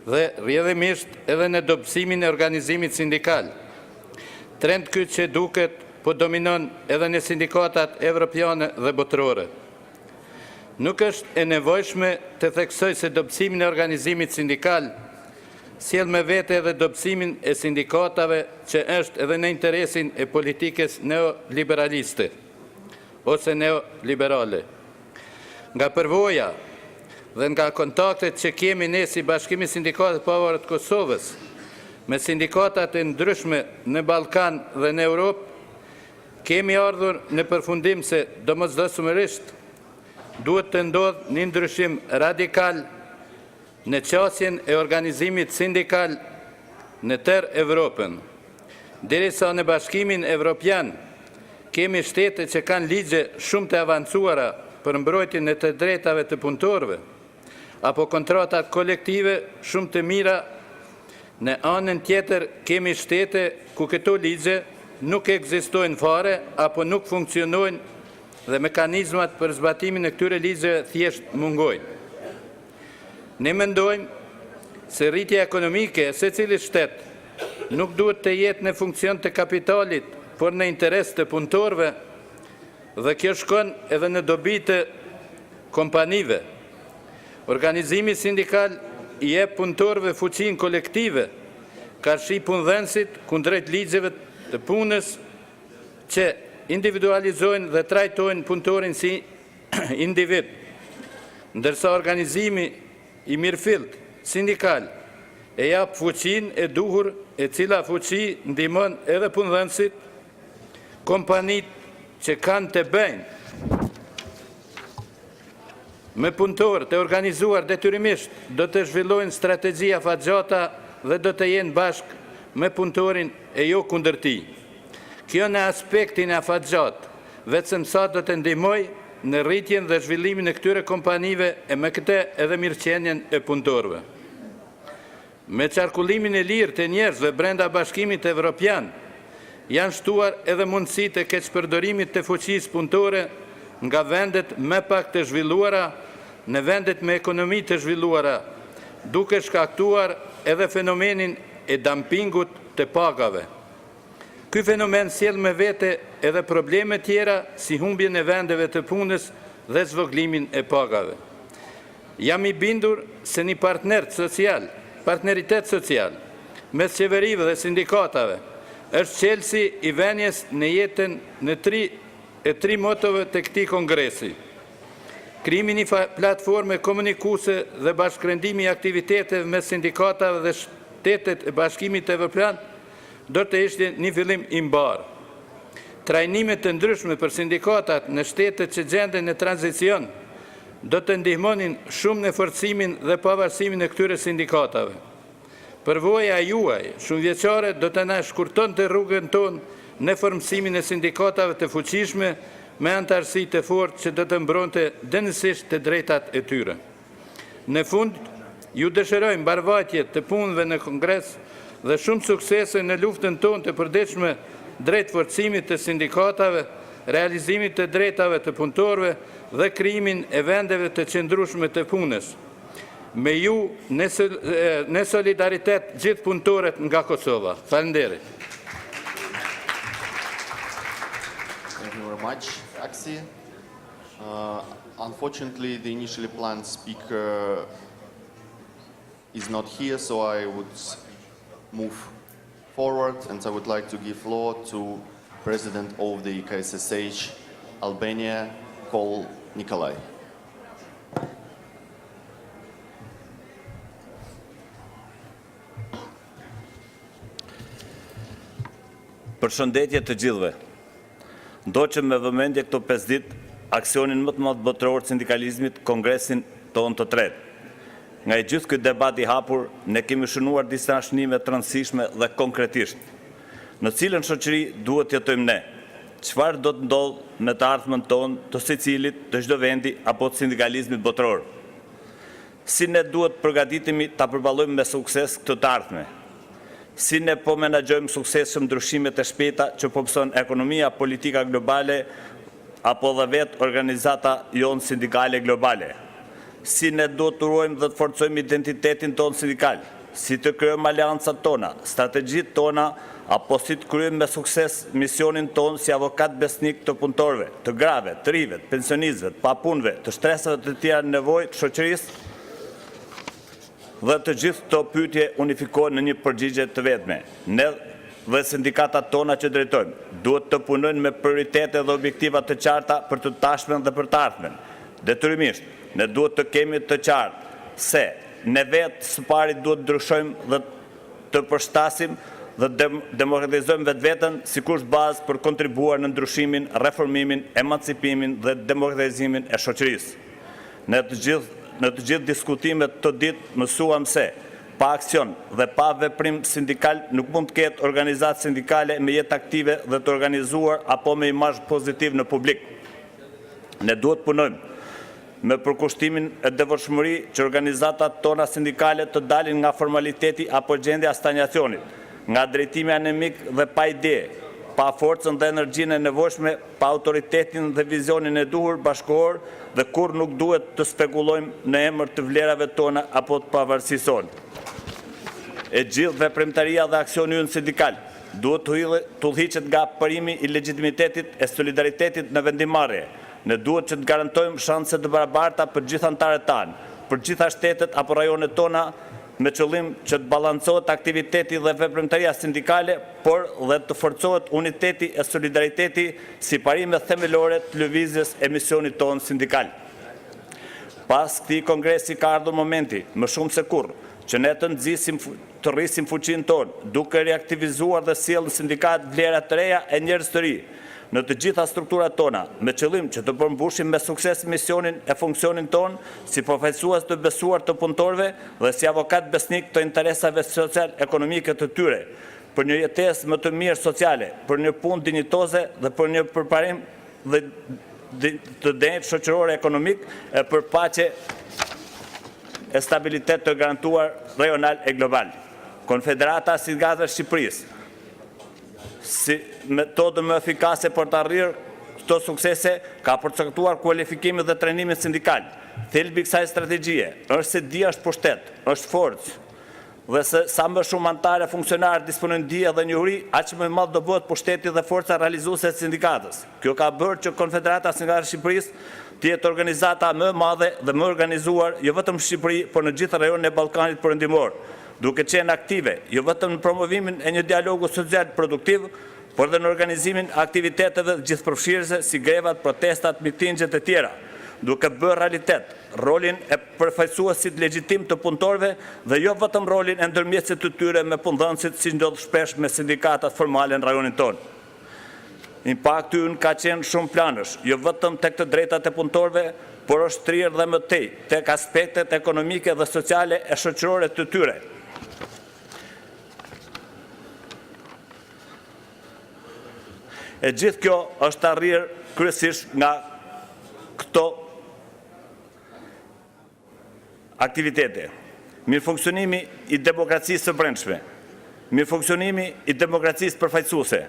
dhe rrjedhimisht edhe në dobësimin e organizimit sindikal. Trend ky që duket po dominon edhe në sindikatat evropiane dhe botërore. Nuk është e nevojshme të theksoj se dobësimin e organizimit sindikal sjell me vete edhe dobësimin e sindikatave që është edhe në interesin e politikës neoliberaliste ose neoliberale. Nga përvoja dhe nga kontaktet që kemi ne si Bashkimi Sindikatave Pavarë të Kosovës me sindikatat e ndryshme në Ballkan dhe në Europë, kemi ardhur në përfundim se domosdoshmërisht duhet të ndodhë një ndryshim radikal në qasjen e organizimit sindikal në tërë Evropën. Derisa në Bashkimin Evropian kemi shtete që kanë ligje shumë të avancuara për mbrojtjen e të drejtave të punëtorëve, apo kontratat kolektive shumë të mira, në anën tjetër kemi shtete ku këto ligje nuk ekzistojnë fare apo nuk funksionojnë dhe mekanizmat për zbatimin e këtyre ligjeve thjesht mungojnë. Ne mendojmë se rritja ekonomike e secili shtet nuk duhet të jetë në funksion të kapitalit, por në interes të punëtorëve dhe kjo shkon edhe në dobi të kompanive. Organizimi sindikal i jep punëtorëve fuqinë kolektive, karshi punëdhënësit kundrejt ligjeve të punës që individualizojnë dhe trajtojnë punëtorin si individ, ndërsa organizimi i mirëfillt sindikal e jap fuqinë e duhur, e cila fuqi ndihmon edhe punëdhënësit, kompanitë që kanë të bëjnë me punëtorë të organizuar detyrimisht do të zhvillojnë strategji afatgjata dhe do të jenë bashkë me punëtorin e jo kundër tij. Kjo në aspektin e afatgjat vetëm sa do të ndihmoj në rritjen dhe zhvillimin e këtyre kompanive e me këtë edhe mirëqenien e punëtorëve. Me qarkullimin e lirë të njerëzve brenda Bashkimit Evropian, janë shtuar edhe mundësitë e keqpërdorimit të fuqisë punëtore nga vendet më pak të zhvilluara në vendet me ekonomi të zhvilluara, duke shkaktuar edhe fenomenin e dumpingut të pagave. Ky fenomen sjell me vete edhe probleme tjera si humbjen e vendeve të punës dhe zvoglimin e pagave. Jam i bindur se një partneritet social mes qeverive dhe sindikatave është çelësi i vënies në jetën në tri motove të këtij kongresi. Krijimi një platforme komunikuese dhe bashkërendimi i aktiviteteve mes sindikatave dhe shtetet e Bashkimit Evropian do të ishte një fillim i mbarë. Trajnimet të ndryshme për sindikatat në shtetet që gjenden në tranzicion do të ndihmonin shumë në forcimin dhe pavarësimin e këtyre sindikatave. Përvoja juaj shumëvjeçare do të na shkurton të rrugën tonë në formësimin e sindikatave të fuqishme me antarësi të fortë që do të mbronte dënësisht të drejtat e tyre. Në fund, ju dëshirojmë mbarvajtje të punëve në Kongres dhe shumë suksese në luftën tonë të përditshme drejt forcimit të sindikatave, realizimit të drejtave të punëtorëve dhe krijimin e vendeve të qëndrueshme të punës. Me ju në solidaritet gjithë punëtorët nga Kosova. Faleminderit. Thank you very much, Aksi. Unfortunately, the initially planned speaker is not here, so I would move forward, and I would like to give floor to President of the KSSH Albania, Kol Nikolai. Përshëndetje të gjithëve. Ndoqëm me vëmendje këto 5 ditë aksionin më të madh botëror të sindikalizmit, kongresin tonë të tretë. Nga i gjithë këtë debat I hapur, ne kemi shënuar disa shënime të rëndësishme dhe konkretisht. Në cilën shoqëri duhet të jetojmë ne? Çfarë do të ndodhë me të ardhmen tonë të secilit, të çdo vendi apo të sindikalizmit botëror? Si ne duhet të përgatitemi ta përballojmë me sukses këtë të ardhme? Si ne po menaxhojmë suksesshëm ndryshimet e shpejta që po mëson ekonomia, politika globale apo dhe vetë organizata jonë sindikale globale? Si ne do të ruajmë dhe të forcojmë identitetin tonë sindikal? Si të kryojmë aleancat tona, strategjitë tona, apo si të kryojmë me sukses misionin tonë si avokat besnik të punëtorëve, të grave, të rive, të pensionistëve, të papunëve, të shtresave të tjera nevojë të shoqërisë? Dhe të gjithë këto pyetje unifikohen në një përgjigje të vetme. Ne dhe sindikatat tona që drejtojmë duhet të punojnë me prioritete dhe objektiva të qarta për të tashmen dhe për të ardhmen. Detyrimisht, ne duhet të kemi të qartë se ne vetë së pari duhet ndryshojmë dhe të përshtasim dhe demokratizojmë vetveten si kusht bazë për kontribuar në ndryshimin, reformimin, emancipimin dhe demokratizimin e shoqërisë. Në të gjithë diskutimet të ditë mësuam se pa aksion dhe pa veprim sindikal nuk mund të ketë organizatë sindikale me jetë aktive dhe të organizuar apo me imazh pozitiv në publik. Ne duhet punojmë me përkushtimin e devotshmëri që organizatat tona sindikale të dalin nga formaliteti apo gjendja stagnacionit, nga drejtimi anemik dhe pa ide, pa forcën dhe energjinë e nevojshme, pa autoritetin dhe vizionin e duhur bashkëkohor dhe kur nuk duhet të spekulojmë në emër të vlerave tona apo të pavarësisë sonë. E gjithë veprimtaria dhe aksioni ynë sindikal duhet të udhëhiqet nga parimi I legitimitetit e solidaritetit në vendimmarrje. Ne duhet që të garantojmë shanse të barabarta për gjithë anëtarët tanë, për gjitha shtetet apo rajonet tona, me qëllim që të balancohet aktiviteti dhe veprimtaria sindikale, por dhe të forcohet uniteti e solidariteti si parime themelore të lëvizjes e misionit tonë sindikal. Pas këtij kongresi ka ardhur momenti, më shumë se kurrë, që ne të rrisim fuqinë tonë, duke reaktivizuar dhe sjellë në sindikat vlera të reja e njerëz të ri në të gjitha strukturat tona, me qëllim që të përmbushim me sukses misionin e funksionin tonë si përfaqësues të besuar të punëtorëve dhe si avokat besnik të interesave social-ekonomike të tyre, për një jetesë më të mirë sociale, për një punë dinjitoze dhe për një përparim dhe të drejtë shoqëror ekonomik e për paqe e stabilitet të garantuar rajonal e global. Konfederata e Sindikatave të Shqipërisë si metodë më efikase për të arritur këto suksese ka përcaktuar kualifikimin dhe trajnimin sindikal. Thelbi I kësaj strategjie është se dia është pushtet, është forcë, dhe se sa më shumë anëtarë funksionarë disponojnë dije dhe njohuri, aq më I madh do bëhet pushteti dhe forca realizuese e sindikatës. Kjo ka bërë që Konfederata e Sindikatave të Shqipërisë të jetë organizata më e madhe dhe më organizuar jo vetëm në Shqipëri, por në gjithë rajonin e Ballkanit perëndimor, duke qenë aktive jo vetëm në promovimin e një dialogu social produktiv, por dhe në organizimin e aktiviteteve gjithëpërfshirëse si grevat, protestat, mitingjet e tjera, duke bërë realitet rolin e përfaqësuesit legjitim të punëtorëve dhe jo vetëm rolin e ndërmjetësit të tyre me punëdhënësit si ndodh shpesh me sindikatat formale në rajonin tonë. Impakti ynë ka qenë shumë planësh, jo vetëm tek të drejtat e punëtorëve, por është trirë dhe më tej tek aspektet ekonomike dhe sociale e shoqërore të tyre. E gjithë kjo është arrirë kryesisht nga këto aktivitete. Mirëfunksionimi I demokracisë së brendshme, mirëfunksionimi I demokracisë përfaqësuese,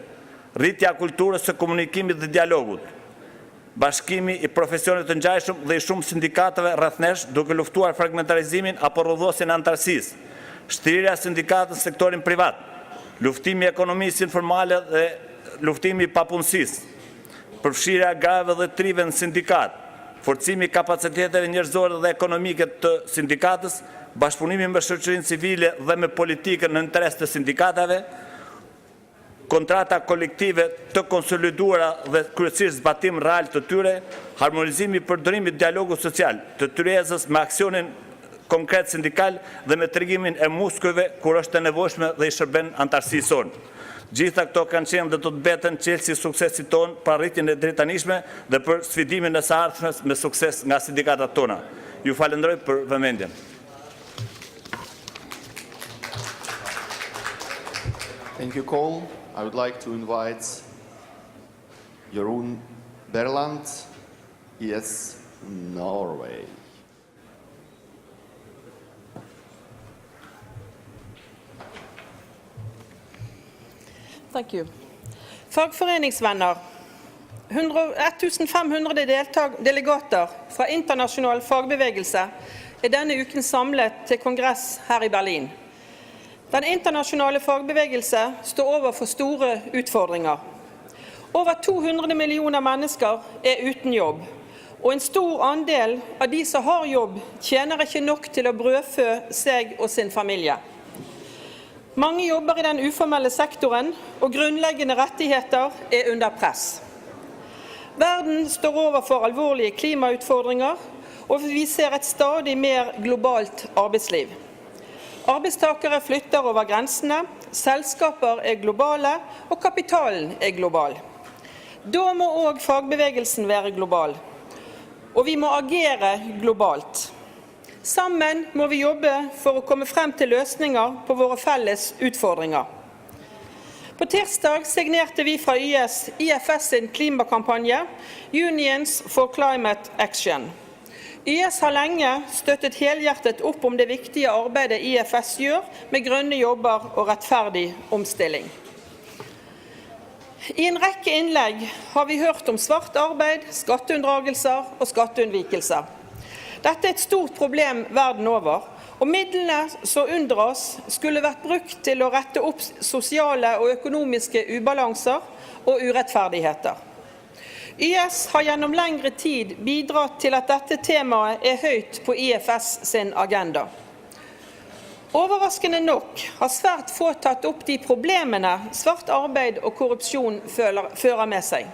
rritja kulturës së komunikimit dhe dialogut, bashkimi I profesionit të ngjashëm dhe I shumë sindikatave rreth nesh duke luftuar fragmentarizimin apo rrëdhosjen e antarësisë, shtrirja e sindikatës në sektorin privat, luftimi I ekonomisë informale dhe luftimi I papunësisë, përfshirja grave dhe trive në sindikat, forcimi i kapaciteteve njerëzore dhe ekonomike të sindikatës, bashkëpunimi me shoqërinë civile dhe me politikën në interes të sindikatave, kontrata kolektive të konsoliduara dhe kryesisht zbatim real të tyre, harmonizimi i përdorimit dialogu social të tyrezës me aksionin konkret sindikal dhe me tregimin e muskujve kur është e nevojshme dhe i shërben antarësisë sonë. Gjitha këto kanë qenë dhe do të beten çelësi i suksesit tonë për arritjen e drejtanishme dhe për sfidimin e së ardhshmes me sukses nga sindikatat tona. Ju falenderoj për vëmendjen. Thank you, Cole. I would like to invite Jorunn Berland, ES Norway. Thank you. Fagforeningsvenner, 1500 delegater fra internasjonal fagbevegelse er denne uken samlet til kongress her i Berlin. Den internasjonale fagbevegelse står overfor store utfordringer. Over 200 millioner mennesker er uten jobb, og en stor andel av de som har jobb tjener ikke nok til å brødfø seg og sin familie. Mange jobber i den uformelle sektoren, og grunnleggende rettigheter er under press. Verden står overfor alvorlige klimautfordringer, og vi ser et stadig mer globalt arbeidsliv. Arbeidstakere flytter over grensene, selskaper er globale, og kapitalen er global. Da må også fagbevegelsen være global, og vi må agere globalt. Sammen må vi jobbe for å komme frem til løsninger på våre felles utfordringer. På tirsdag signerte vi fra IFS sin klimakampanje Unions for Climate Action. YS har lenge støttet helhjertet opp om det viktige arbeidet IFS gjør med grønne jobber og rettferdig omstilling. I en rekke innlegg har vi hørt om svart arbeid, skatteunndragelser og skatteunnvikelser. Dette er et stort problem verden over, og midlene som unndras skulle vært brukt til å rette opp sosiale og økonomiske ubalanser og urettferdigheter. YS har gjennom lengre tid bidratt til at dette temaet er høyt på IFS sin agenda. Overraskende nok har svært få tatt opp de problemene svart arbeid og korrupsjon fører med seg.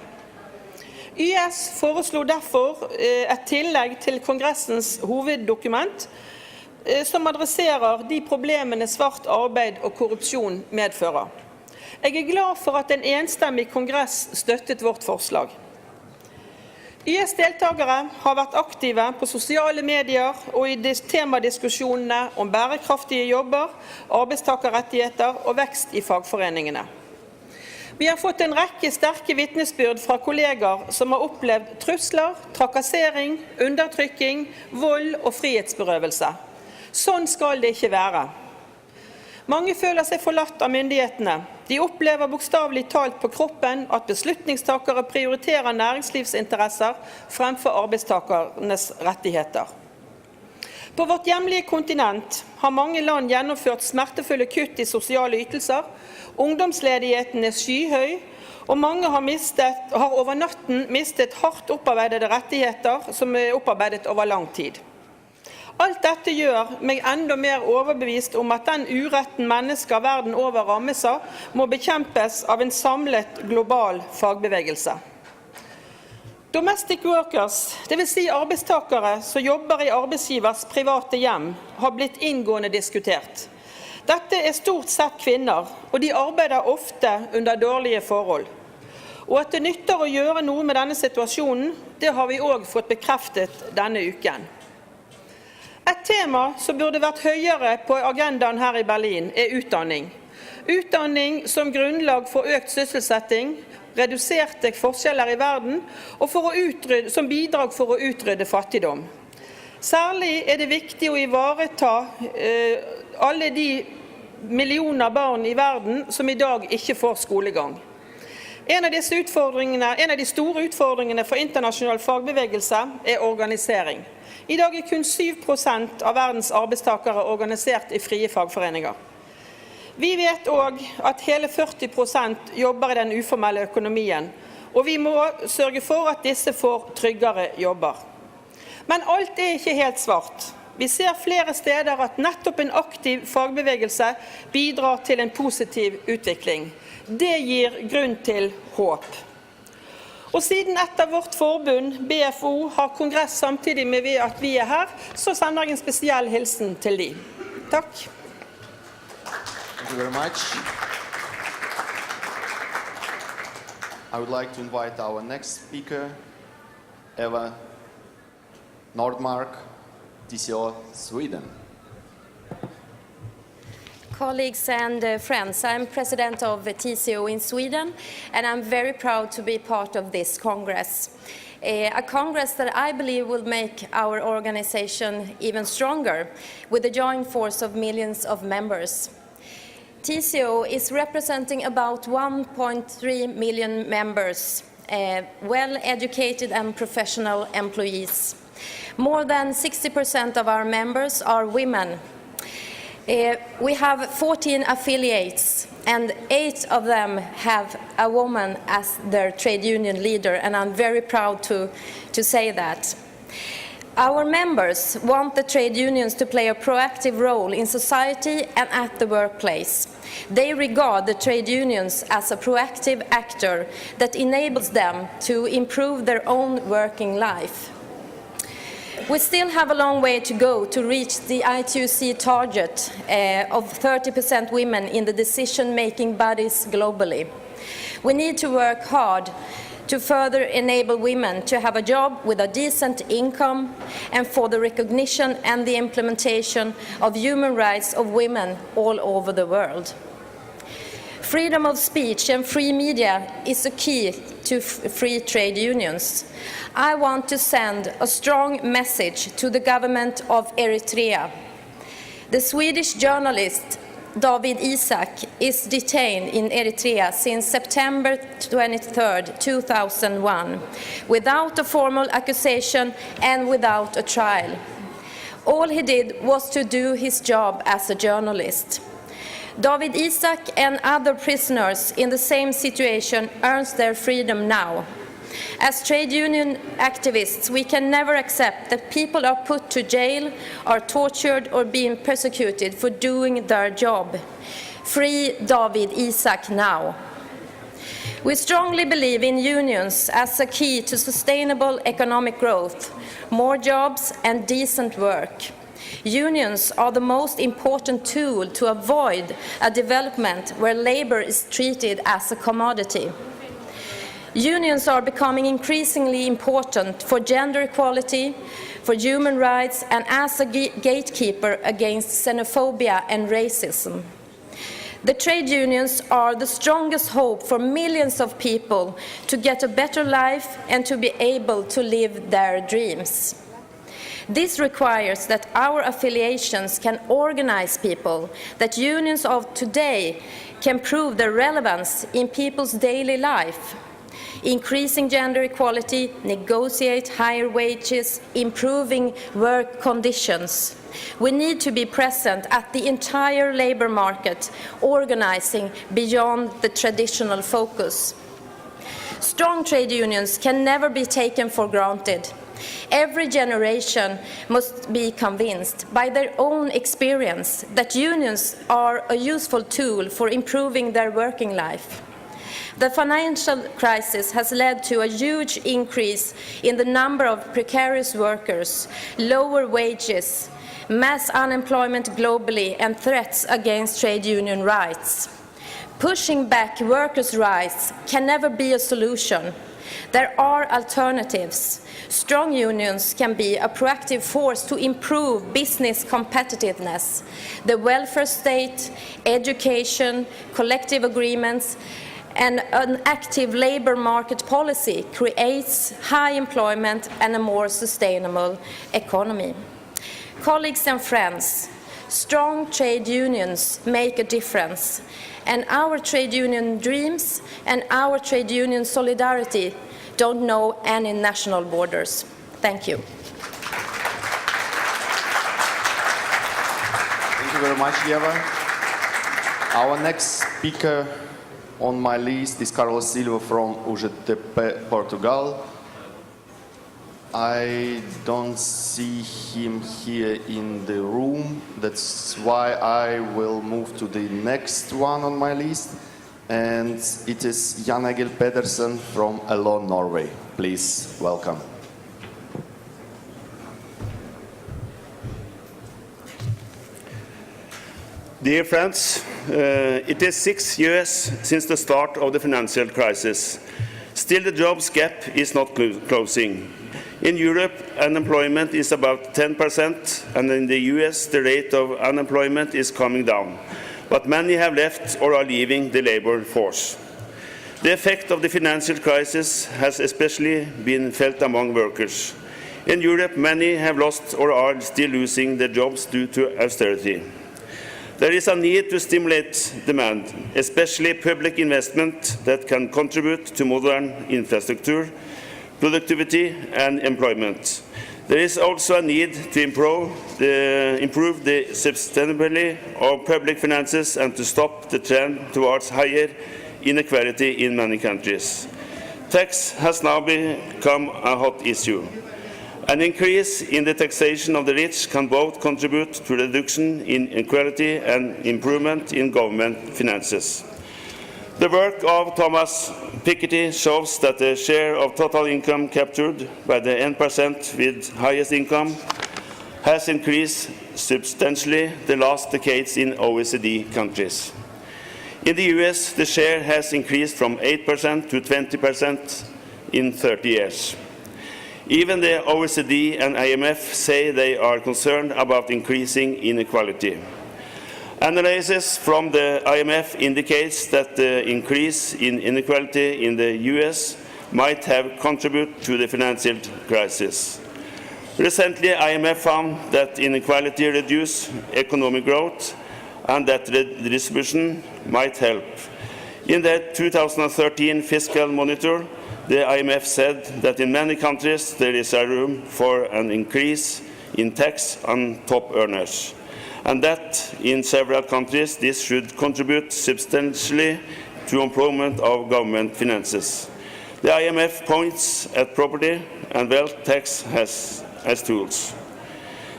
YS foreslo derfor et tillegg til kongressens hoveddokument som adresserer de problemene svart arbeid og korrupsjon medfører. Jeg er glad for at en enstemmig kongress støttet vårt forslag. YS-deltakere har vært aktive på sosiale medier og i temadiskusjonene om bærekraftige jobber, arbeidstakerrettigheter og vekst i fagforeningene. Vi har fått en rekke sterke vitnesbyrd fra kolleger som har opplevd trusler, trakassering, undertrykking, vold og frihetsberøvelse. Sånn skal det ikke være. Mange føler seg forlatt av myndighetene. De opplever bokstavelig talt på kroppen at beslutningstakere prioriterer næringslivsinteresser fremfor arbeidstakernes rettigheter. På vårt hjemlige kontinent har mange land gjennomført smertefulle kutt i sosiale ytelser, ungdomsledigheten er skyhøy, og mange har over natten mistet hardt opparbeidede rettigheter som er opparbeidet over lang tid. Alt dette gjør meg enda mer overbevist om at den uretten mennesker verden over rammes av, må bekjempes av en samlet global fagbevegelse. Domestic workers, det vil si arbeidstakere som jobber i arbeidsgivers private hjem, har blitt inngående diskutert. Dette er stort sett kvinner, og de arbeider ofte under dårlige forhold. Og at det nytter å gjøre noe med denne situasjonen, det har vi også fått bekreftet denne uken. Et tema som burde vært høyere på agendaen her i Berlin er utdanning. Utdanning som grunnlag for økt sysselsetting, reduserte forskjeller i verden og som bidrag for å utrydde fattigdom. Særlig er det viktig å ivareta alle de millioner barn i verden som i dag ikke får skolegang. En av de store utfordringene for internasjonal fagbevegelse er organisering. I dag er kun 7% av verdens arbeidstakere organisert i frie fagforeninger. Vi vet også at hele 40% jobber i den uformelle økonomien, og vi må sørge for at disse får tryggere jobber. Men alt er ikke helt svart. Vi ser flere steder at nettopp en aktiv fagbevegelse bidrar til en positiv utvikling. Det gir grunn til håp. Og siden et av vårt forbund, BFO, har kongress samtidig med at vi er her, så sender jeg en spesiell hilsen til de. Takk. Thank you very much. I would like to invite our next speaker, Eva Nordmark, TCO Sweden. Colleagues and friends, I'm president of TCO in Sweden, and I'm very proud to be part of this Congress. A Congress that I believe will make our organization even stronger, with a joint force of millions of members. TCO is representing about 1.3 million members, well-educated and professional employees. More than 60% of our members are women. We have 14 affiliates, and 8 of them have a woman as their trade union leader, and I'm very proud to say that. Our members want the trade unions to play a proactive role in society and at the workplace. They regard the trade unions as a proactive actor that enables them to improve their own working life. We still have a long way to go to reach the ITUC target of 30% women in the decision-making bodies globally. We need to work hard to further enable women to have a job with a decent income and for the recognition and the implementation of human rights of women all over the world. Freedom of speech and free media is a key to free trade unions. I want to send a strong message to the government of Eritrea. The Swedish journalist David Isaak is detained in Eritrea since September 23, 2001, without a formal accusation and without a trial. All he did was to do his job as a journalist. David Isaak and other prisoners in the same situation earn their freedom now. As trade union activists, we can never accept that people are put to jail, are tortured or being persecuted for doing their job. Free David Isaak now. We strongly believe in unions as a key to sustainable economic growth, more jobs and decent work. Unions are the most important tool to avoid a development where labor is treated as a commodity. Unions are becoming increasingly important for gender equality, for human rights, and as a gatekeeper against xenophobia and racism. The trade unions are the strongest hope for millions of people to get a better life and to be able to live their dreams. This requires that our affiliations can organize people, that unions of today can prove their relevance in people's daily life. Increasing gender equality, negotiate higher wages, improving work conditions. We need to be present at the entire labor market, organizing beyond the traditional focus. Strong trade unions can never be taken for granted. Every generation must be convinced by their own experience that unions are a useful tool for improving their working life. The financial crisis has led to a huge increase in the number of precarious workers, lower wages, mass unemployment globally, and threats against trade union rights. Pushing back workers' rights can never be a solution. There are alternatives. Strong unions can be a proactive force to improve business competitiveness. The welfare state, education, collective agreements, and an active labor market policy creates high employment and a more sustainable economy. Colleagues and friends, strong trade unions make a difference, and our trade union dreams and our trade union solidarity don't know any national borders. Thank you. Thank you very much, Eva. Our next speaker on my list is Carlos Silva from UGTP Portugal. I don't see him here in the room. That's why I will move to the next one on my list. And it is Jan Egil Pedersen from Alone Norway. Please, welcome. Dear friends, it is 6 years since the start of the financial crisis. Still, the jobs gap is not closing. In Europe, unemployment is about 10%, and in the US, the rate of unemployment is coming down. But many have left or are leaving the labor force. The effect of the financial crisis has especially been felt among workers. In Europe, many have lost or are still losing their jobs due to austerity. There is a need to stimulate demand, especially public investment that can contribute to modern infrastructure, productivity and employment. There is also a need to improve the sustainability of public finances and to stop the trend towards higher inequality in many countries. Tax has now become a hot issue. An increase in the taxation of the rich can both contribute to reduction in inequality and improvement in government finances. The work of Thomas Piketty shows that the share of total income captured by the 10% with highest income has increased substantially the last decades in OECD countries. In the US, the share has increased from 8% to 20% in 30 years. Even the OECD and IMF say they are concerned about increasing inequality. Analysis from the IMF indicates that the increase in inequality in the US might have contributed to the financial crisis. Recently, IMF found that inequality reduces economic growth and that redistribution might help. In the 2013 Fiscal Monitor, the IMF said that in many countries there is a room for an increase in tax on top earners, and that in several countries this should contribute substantially to improvement of government finances. The IMF points at property and wealth tax as tools.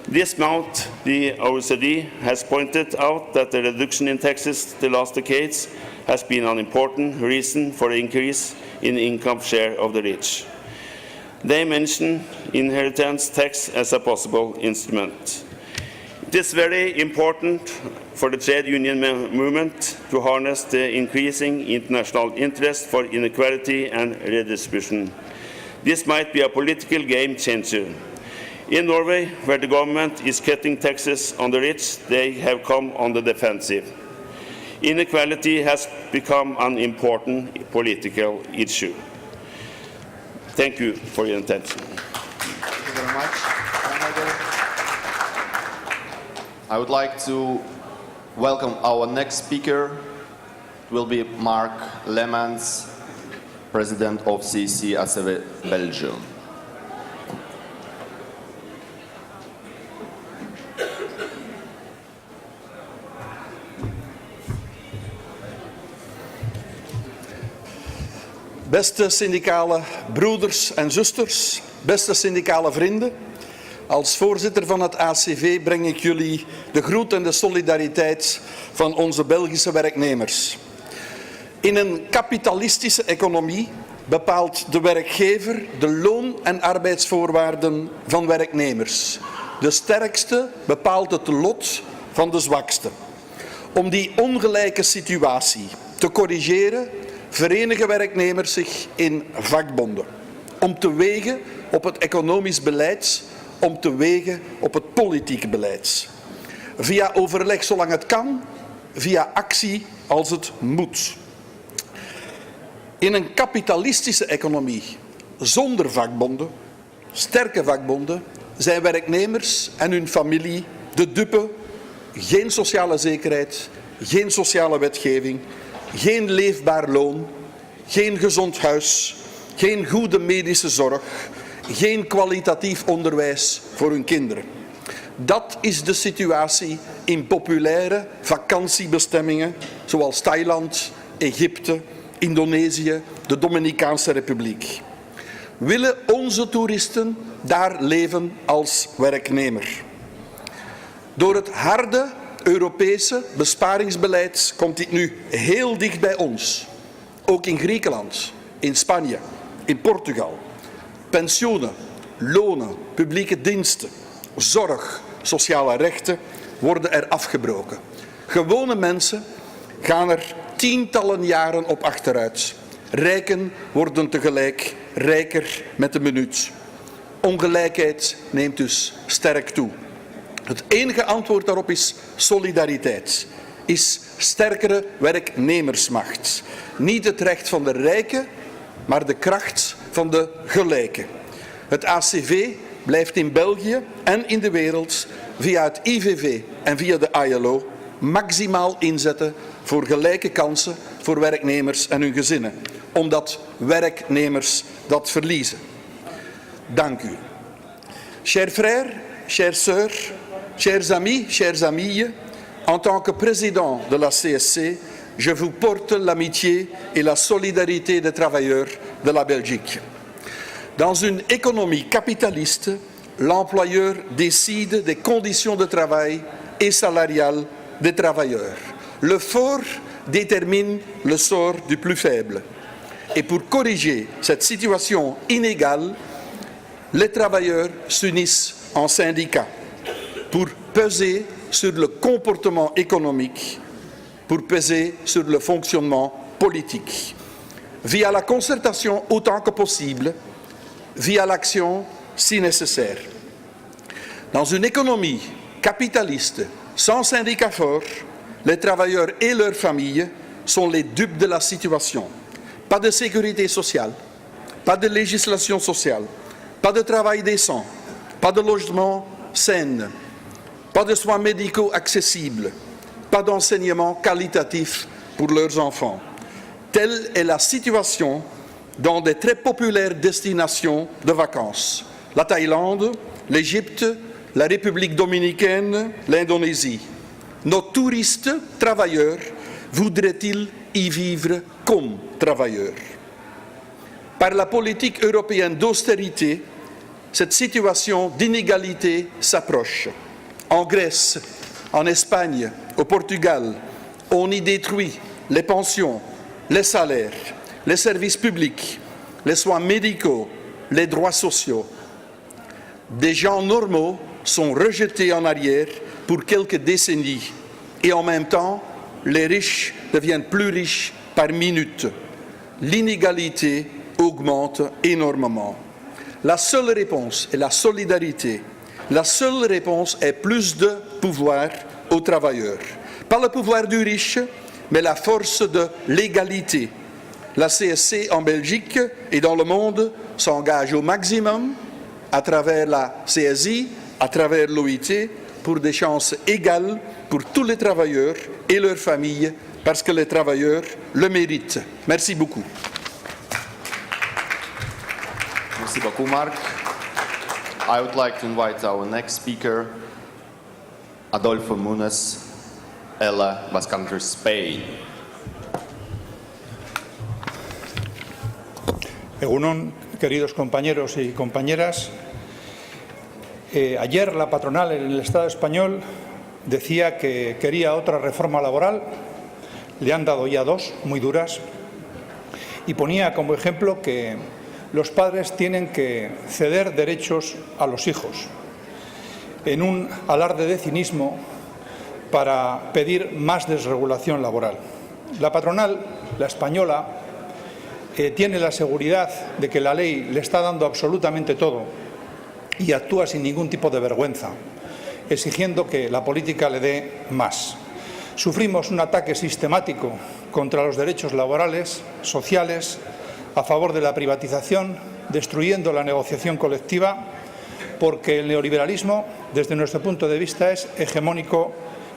This month, the OECD has pointed out that the reduction in taxes the last decades has been an important reason for the increase in income share of the rich. They mention inheritance tax as a possible instrument. It is very important for the trade union movement to harness the increasing international interest for inequality and redistribution. This might be a political game changer. In Norway, where the government is cutting taxes on the rich, they have come on the defensive. Inequality has become an important political issue. Thank you for your attention. Thank you very much. I would like to welcome our next speaker. It will be Mark Lemans, President of CC Belgium. Beste syndicale broeders en zusters, beste syndicale vrienden. Als voorzitter van het ACV breng ik jullie de groet en de solidariteit van onze Belgische werknemers. In een kapitalistische economie bepaalt de werkgever de loon- en arbeidsvoorwaarden van werknemers. De sterkste bepaalt het lot van de zwakste. Om die ongelijke situatie te corrigeren, verenigen werknemers zich in vakbonden. Om te wegen op het economisch beleid, om te wegen op het politieke beleid. Via overleg zolang het kan, via actie als het moet. In een kapitalistische economie zonder vakbonden, sterke vakbonden, zijn werknemers en hun familie de dupe. Geen sociale zekerheid, geen sociale wetgeving, geen leefbaar loon, geen gezond huis, geen goede medische zorg, geen kwalitatief onderwijs voor hun kinderen. Dat is de situatie in populaire vakantiebestemmingen zoals Thailand, Egypte, Indonesië, de Dominicaanse Republiek. Willen onze toeristen daar leven als werknemer. Door het harde Europese besparingsbeleid komt dit nu heel dicht bij ons. Ook in Griekenland, in Spanje, in Portugal. Pensioenen, lonen, publieke diensten, zorg, sociale rechten worden er afgebroken. Gewone mensen gaan er tientallen jaren op achteruit. Rijken worden tegelijk rijker met de minuut. Ongelijkheid neemt dus sterk toe. Het enige antwoord daarop is solidariteit, is sterkere werknemersmacht. Niet het recht van de rijken, maar de kracht van de gelijken. Het ACV blijft in België en in de wereld via het IVV en via de ILO maximaal inzetten voor gelijke kansen voor werknemers en hun gezinnen, omdat werknemers dat verliezen. Dank u. Chers frères, chères sœurs, chers amis, chères amilles, en tant que président de la CSC, je vous porte l'amitié et la solidarité des travailleurs de la Belgique. Dans une économie capitaliste, l'employeur décide des conditions de travail et salariales des travailleurs. Le fort détermine le sort du plus faible. Et pour corriger cette situation inégale, les travailleurs s'unissent en syndicats pour peser sur le comportement économique, pour peser sur le fonctionnement politique. Via la concertation autant que possible, via l'action si nécessaire. Dans une économie capitaliste sans syndicats forts, les travailleurs et leurs familles sont les dupes de la situation. Pas de sécurité sociale, pas de législation sociale, pas de travail décent, pas de logement sain, pas de soins médicaux accessibles, pas d'enseignement qualitatif pour leurs enfants. Telle est la situation dans des très populaires destinations de vacances. La Thaïlande, l'Égypte, la République dominicaine, l'Indonésie. Nos touristes travailleurs voudraient-ils y vivre comme travailleurs? Par la politique européenne d'austérité, cette situation d'inégalité s'approche. En Grèce, en Espagne, au Portugal, on y détruit les pensions, les salaires, les services publics, les soins médicaux, les droits sociaux. Des gens normaux sont rejetés en arrière pour quelques décennies et en même temps, les riches deviennent plus riches par minute. L'inégalité augmente énormément. La seule réponse est la solidarité. La seule réponse est plus de pouvoir aux travailleurs. Pas le pouvoir du riche, mais la force de l'égalité. La CSC en Belgique et dans le monde s'engage au maximum à travers la CSI, à travers l'OIT, pour des chances égales pour tous les travailleurs et leurs familles, parce que les travailleurs le méritent. Merci beaucoup. Merci beaucoup, Marc. I would like to invite our next speaker, Adolfo Munoz, Ella, Basque Country, Spain. Egunon, queridos compañeros y compañeras. Ayer la patronal en el Estado español decía que quería otra reforma laboral. Le han dado ya dos muy duras y ponía como ejemplo que los padres tienen que ceder derechos a los hijos en un alarde de cinismo para pedir más desregulación laboral. La patronal, la española, tiene la seguridad de que la ley le está dando absolutamente todo y actúa sin ningún tipo de vergüenza, exigiendo que la política le dé más. Sufrimos un ataque sistemático contra los derechos laborales, sociales, a favor de la privatización, destruyendo la negociación colectiva, porque el neoliberalismo, desde nuestro punto de vista, es hegemónico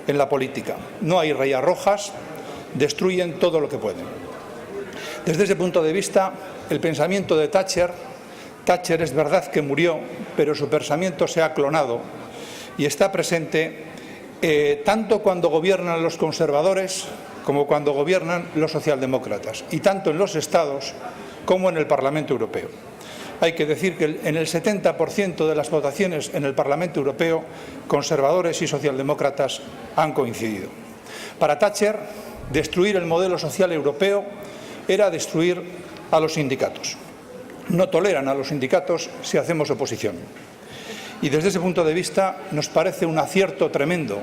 en la política. No hay rayas rojas, destruyen todo lo que pueden. Desde ese punto de vista, el pensamiento de Thatcher es verdad que murió, pero su pensamiento se ha clonado y está presente tanto cuando gobiernan los conservadores como cuando gobiernan los socialdemócratas, y tanto en los Estados como en el Parlamento Europeo. hay que decir que en el 70% de las votaciones en el Parlamento Europeo, conservadores y socialdemócratas han coincidido. Para Thatcher, destruir el modelo social europeo era destruir a los sindicatos. No toleran a los sindicatos si hacemos oposición. Y desde ese punto de vista nos parece un acierto tremendo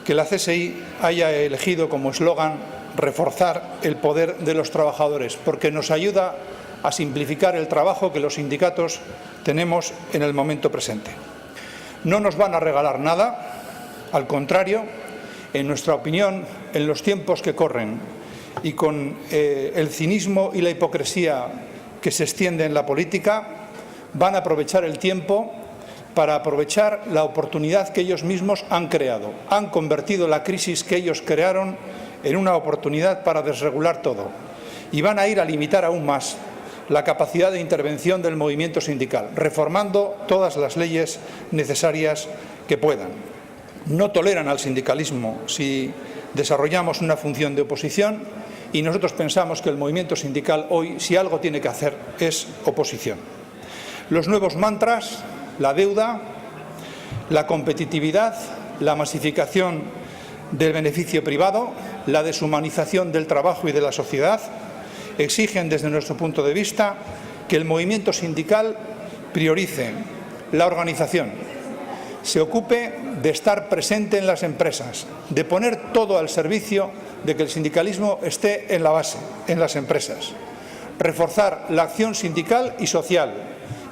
que la CSI haya elegido como eslogan reforzar el poder de los trabajadores, porque nos ayuda a simplificar el trabajo que los sindicatos tenemos en el momento presente. No nos van a regalar nada, al contrario, en nuestra opinión, en los tiempos que corren y con el cinismo y la hipocresía que se extiende en la política, van a aprovechar el tiempo para aprovechar la oportunidad que ellos mismos han creado. Han convertido la crisis que ellos crearon en una oportunidad para desregular todo y van a ir a limitar aún más la capacidad de intervención del movimiento sindical, reformando todas las leyes necesarias que puedan. No toleran al sindicalismo si desarrollamos una función de oposición y nosotros pensamos que el movimiento sindical hoy, si algo tiene que hacer, es oposición. Los nuevos mantras, la deuda, la competitividad, la masificación del beneficio privado, la deshumanización del trabajo y de la sociedad, exigen desde nuestro punto de vista que el movimiento sindical priorice la organización, se ocupe de estar presente en las empresas, de poner todo al servicio de que el sindicalismo esté en la base, en las empresas, reforzar la acción sindical y social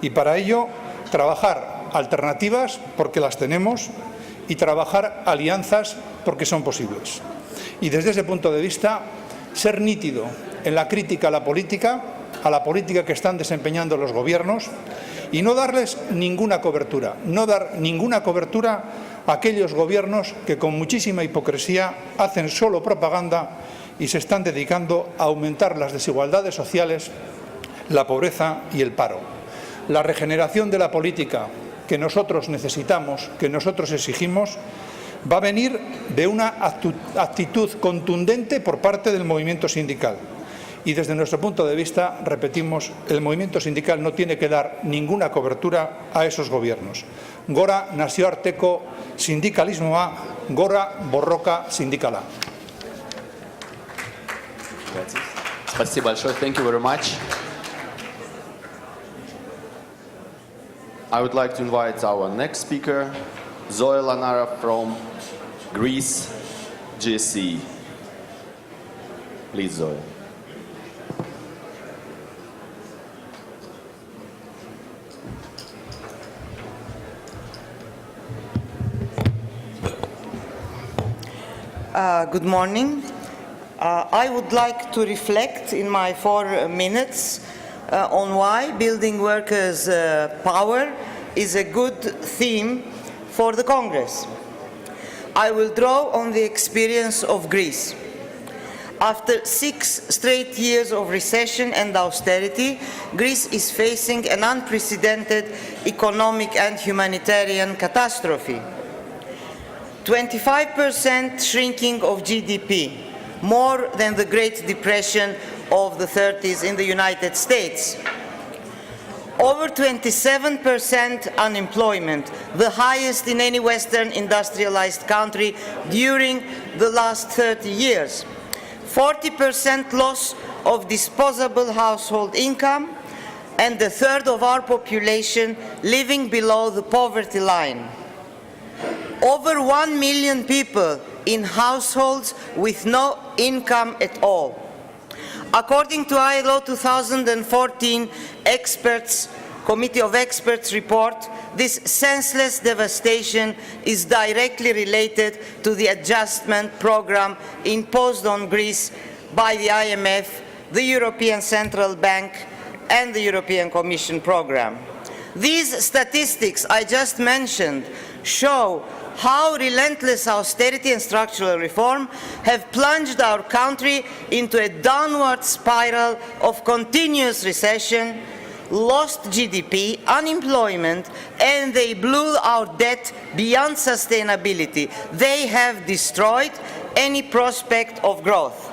y para ello trabajar alternativas porque las tenemos y trabajar alianzas porque son posibles. Y desde ese punto de vista, ser nítido en la crítica a la política que están desempeñando los gobiernos y no darles ninguna cobertura, no dar ninguna cobertura a aquellos gobiernos que con muchísima hipocresía hacen solo propaganda y se están dedicando a aumentar las desigualdades sociales, la pobreza y el paro. La regeneración de la política que nosotros necesitamos, que nosotros exigimos, va a venir de una actitud contundente por parte del movimiento sindical. Y desde nuestro punto de vista, repetimos, el movimiento sindical no tiene que dar ninguna cobertura a esos gobiernos. Gora nazioarteko sindikalismoa, gora borroka sindikala. Спасибо большое. Thank you very much. I would like to invite our next speaker, Zoe Lanara from Greece, GSE. Please, Zoe. Good morning. I would like to reflect in my 4 minutes on why building workers' power is a good theme for the Congress. I will draw on the experience of Greece. After 6 straight years of recession and austerity, Greece is facing an unprecedented economic and humanitarian catastrophe. 25% shrinking of GDP, more than the Great Depression of the 30s in the United States. Over 27% unemployment, the highest in any Western industrialized country during the last 30 years. 40% loss of disposable household income, and a third of our population living below the poverty line. Over 1 million people in households with no income at all. According to ILO 2014 Committee of Experts report, this senseless devastation is directly related to the adjustment program imposed on Greece by the IMF, the European Central Bank, and the European Commission program. These statistics I just mentioned show how relentless austerity and structural reform have plunged our country into a downward spiral of continuous recession, lost GDP, unemployment, and they blew our debt beyond sustainability. They have destroyed any prospect of growth.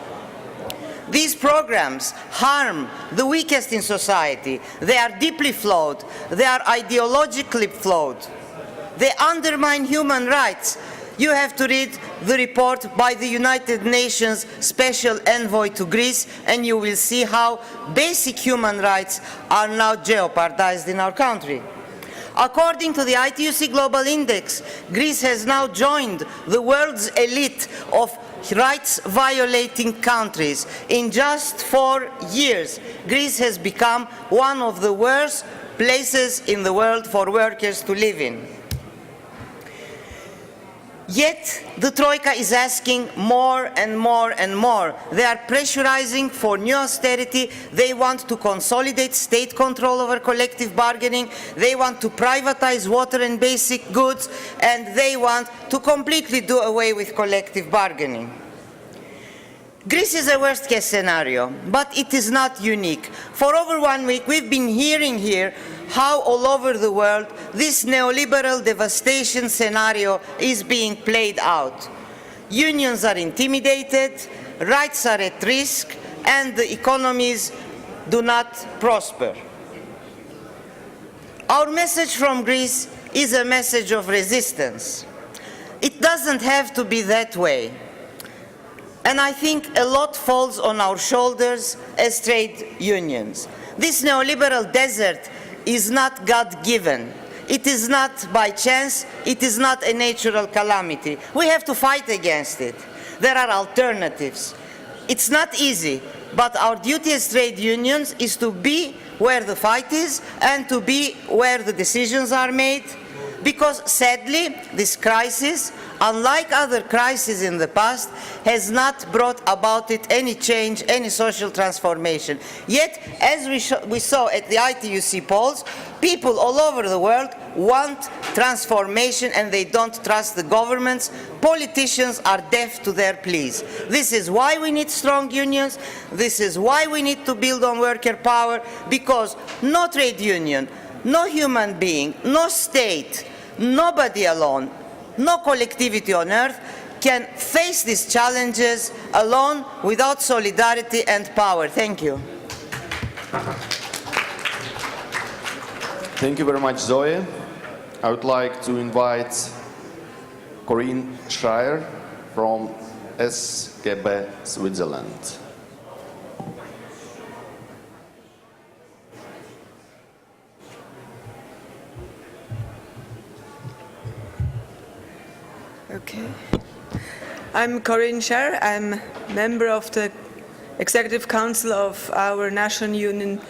These programs harm the weakest in society. They are deeply flawed. They are ideologically flawed. They undermine human rights. You have to read the report by the United Nations Special Envoy to Greece, and you will see how basic human rights are now jeopardized in our country. According to the ITUC Global Index, Greece has now joined the world's elite of rights-violating countries. In just 4 years, Greece has become one of the worst places in the world for workers to live in. Yet, the Troika is asking more and more and more. They are pressurizing for new austerity. They want to consolidate state control over collective bargaining. They want to privatize water and basic goods. And they want to completely do away with collective bargaining. Greece is a worst-case scenario, but it is not unique. For over 1 week, we've been hearing here how all over the world this neoliberal devastation scenario is being played out. Unions are intimidated, rights are at risk, and the economies do not prosper. Our message from Greece is a message of resistance. It doesn't have to be that way. And I think a lot falls on our shoulders as trade unions. This neoliberal desert is not God-given. It is not by chance. It is not a natural calamity. We have to fight against it. There are alternatives. It's not easy, but our duty as trade unions is to be where the fight is and to be where the decisions are made, because sadly, this crisis, unlike other crises in the past, has not brought about it any change, any social transformation. Yet, as we saw at the ITUC polls, people all over the world want transformation and they don't trust the governments. Politicians are deaf to their pleas. This is why we need strong unions. This is why we need to build on worker power, because no trade union, no human being, no state, nobody alone, no collectivity on earth can face these challenges alone without solidarity and power. Thank you. Thank you very much, Zoe. I would like to invite Corinne Schreier from SGB Switzerland. Okay. I'm Corinne Scher. I'm member of the Executive Council of our national union,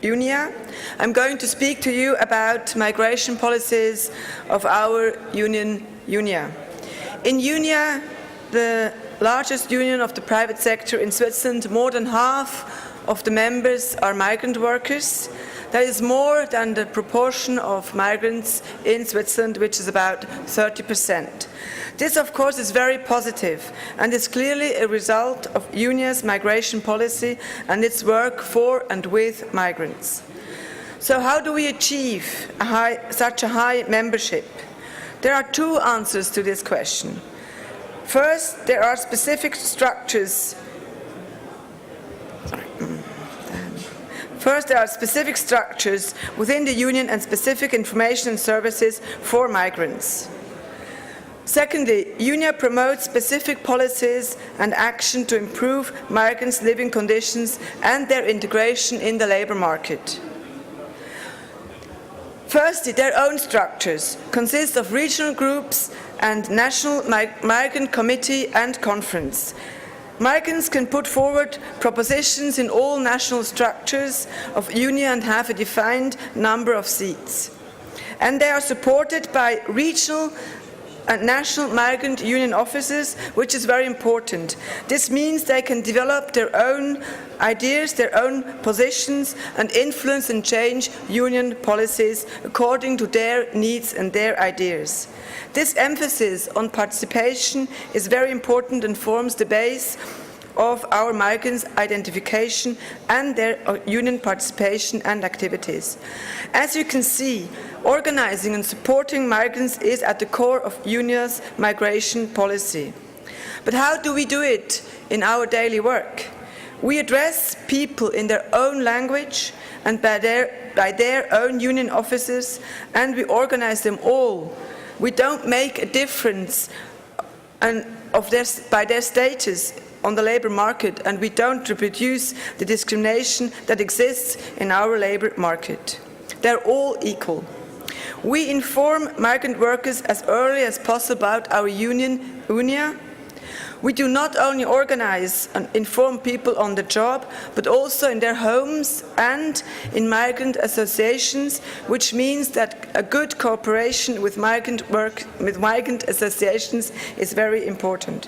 UNIA. I'm going to speak to you about migration policies of our union, UNIA. In UNIA, the largest union of the private sector in Switzerland, more than half of the members are migrant workers. That is more than the proportion of migrants in Switzerland, which is about 30%. This, of course, is very positive and is clearly a result of UNIA's migration policy and its work for and with migrants. So how do we achieve such a high membership? There are two answers to this question. First, there are specific structures. First, there are specific structures within the union and specific information and services for migrants. Secondly, UNIA promotes specific policies and action to improve migrants' living conditions and their integration in the labour market. Firstly, their own structures consist of regional groups and national migrant committee and conference. Migrants can put forward propositions in all national structures of UNIA and have a defined number of seats. And they are supported by regional and national migrant union offices, which is very important. This means they can develop their own ideas, their own positions, and influence and change union policies according to their needs and their ideas. This emphasis on participation is very important and forms the base of our migrants' identification and their union participation and activities. As you can see, organizing and supporting migrants is at the core of UNIA's migration policy. But how do we do it in our daily work? We address people in their own language and by their own union offices, and we organize them all. We don't make a difference by their status on the labor market, and we don't reproduce the discrimination that exists in our labor market. They're all equal. We inform migrant workers as early as possible about our union, UNIA. We do not only organize and inform people on the job, but also in their homes and in migrant associations, which means that a good cooperation with migrant associations is very important.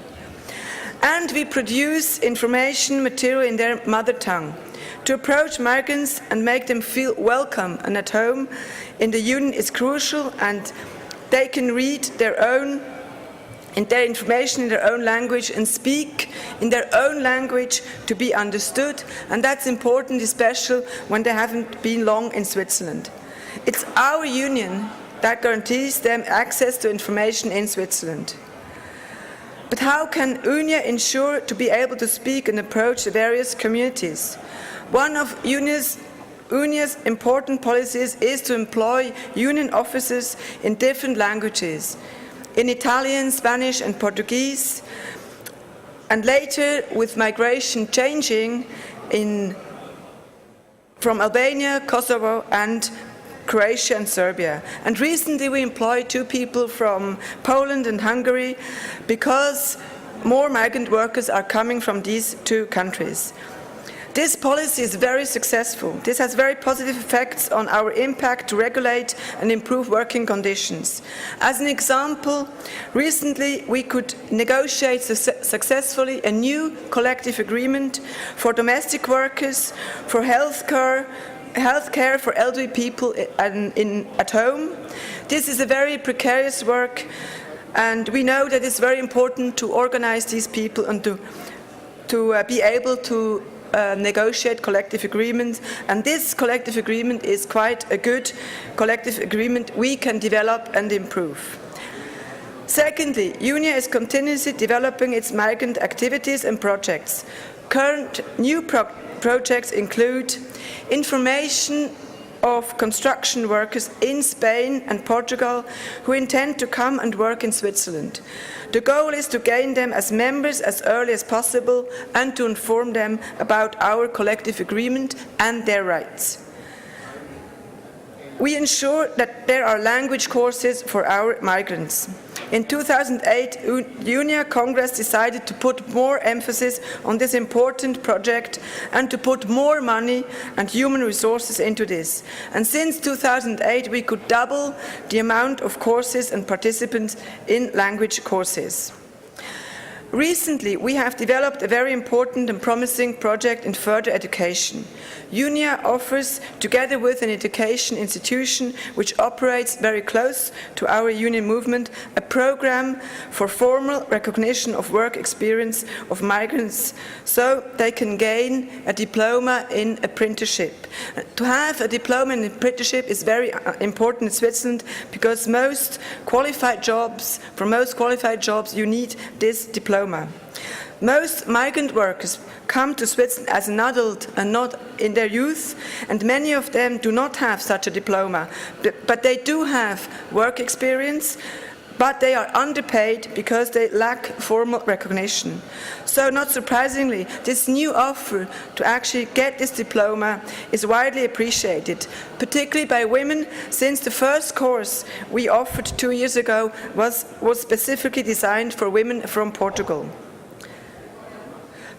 And we produce information material in their mother tongue. To approach migrants and make them feel welcome and at home in the union is crucial, and they can read their information in their own language and speak in their own language to be understood, and that's important, especially when they haven't been long in Switzerland. It's our union that guarantees them access to information in Switzerland. But how can UNIA ensure to be able to speak and approach the various communities? One of UNIA's important policies is to employ union officers in different languages, in Italian, Spanish and Portuguese, and later with migration changing from Albania, Kosovo and Croatia and Serbia. And recently we employed 2 people from Poland and Hungary because more migrant workers are coming from these 2 countries. This policy is very successful. This has very positive effects on our impact to regulate and improve working conditions. As an example, recently we could negotiate successfully a new collective agreement for domestic workers, for healthcare for elderly people at home. This is a very precarious work, and we know that it's very important to organize these people and to be able to negotiate collective agreements, and this collective agreement is quite a good collective agreement we can develop and improve. Secondly, UNIA is continuously developing its migrant activities and projects. Current new projects include information of construction workers in Spain and Portugal who intend to come and work in Switzerland. The goal is to gain them as members as early as possible and to inform them about our collective agreement and their rights. We ensure that there are language courses for our migrants. In 2008, UNIA Congress decided to put more emphasis on this important project and to put more money and human resources into this. And since 2008, we could double the amount of courses and participants in language courses. Recently, we have developed a very important and promising project in further education. UNIA offers, together with an education institution which operates very close to our union movement, a program for formal recognition of work experience of migrants so they can gain a diploma in apprenticeship. To have a diploma in apprenticeship is very important in Switzerland because for most qualified jobs you need this diploma. Most migrant workers come to Switzerland as an adult and not in their youth, and many of them do not have such a diploma, but they do have work experience, but they are underpaid because they lack formal recognition. So not surprisingly, this new offer to actually get this diploma is widely appreciated, particularly by women, since the first course we offered 2 years ago was specifically designed for women from Portugal.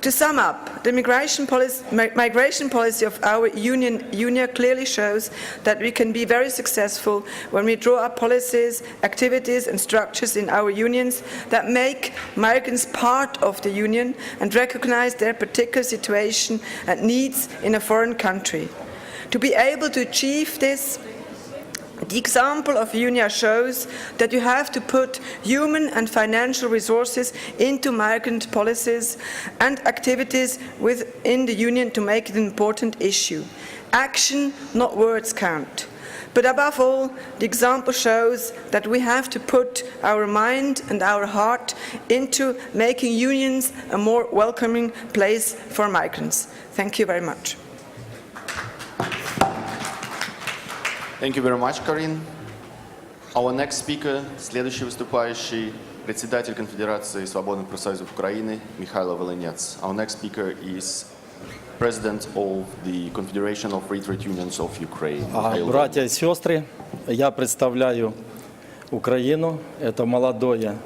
To sum up, the migration policy of our UNIA clearly shows that we can be very successful when we draw up policies, activities and structures in our unions that make migrants part of the union and recognize their particular situation and needs in a foreign country. To be able to achieve this, the example of UNIA shows that you have to put human and financial resources into migrant policies and activities within the union to make it an important issue. Action, not words, count. But above all, the example shows that we have to put our mind and our heart into making unions a more welcoming place for migrants. Thank you very much. Thank you very much, Karin. Our next speaker, следующий выступающий, председатель Конфедерации свободных профсоюзов Украины Михайло Волынец. Our next speaker is President of the Confederation of Free Trade Unions of Ukraine. Братья и сестры, я представляю Украину. Это молодое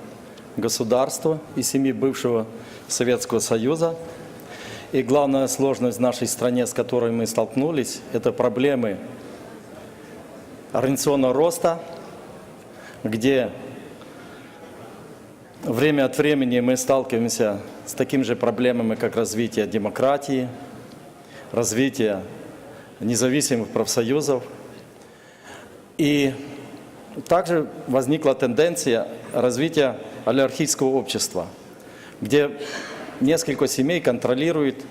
государство из семьи бывшего Советского Союза. И главная сложность в нашей стране, с которой мы столкнулись, это проблемы организационного роста, где время от времени мы сталкиваемся с такими же проблемами, как развитие демократии, развитие независимых профсоюзов. И также возникла тенденция развития олигархического общества, где несколько семей контролирует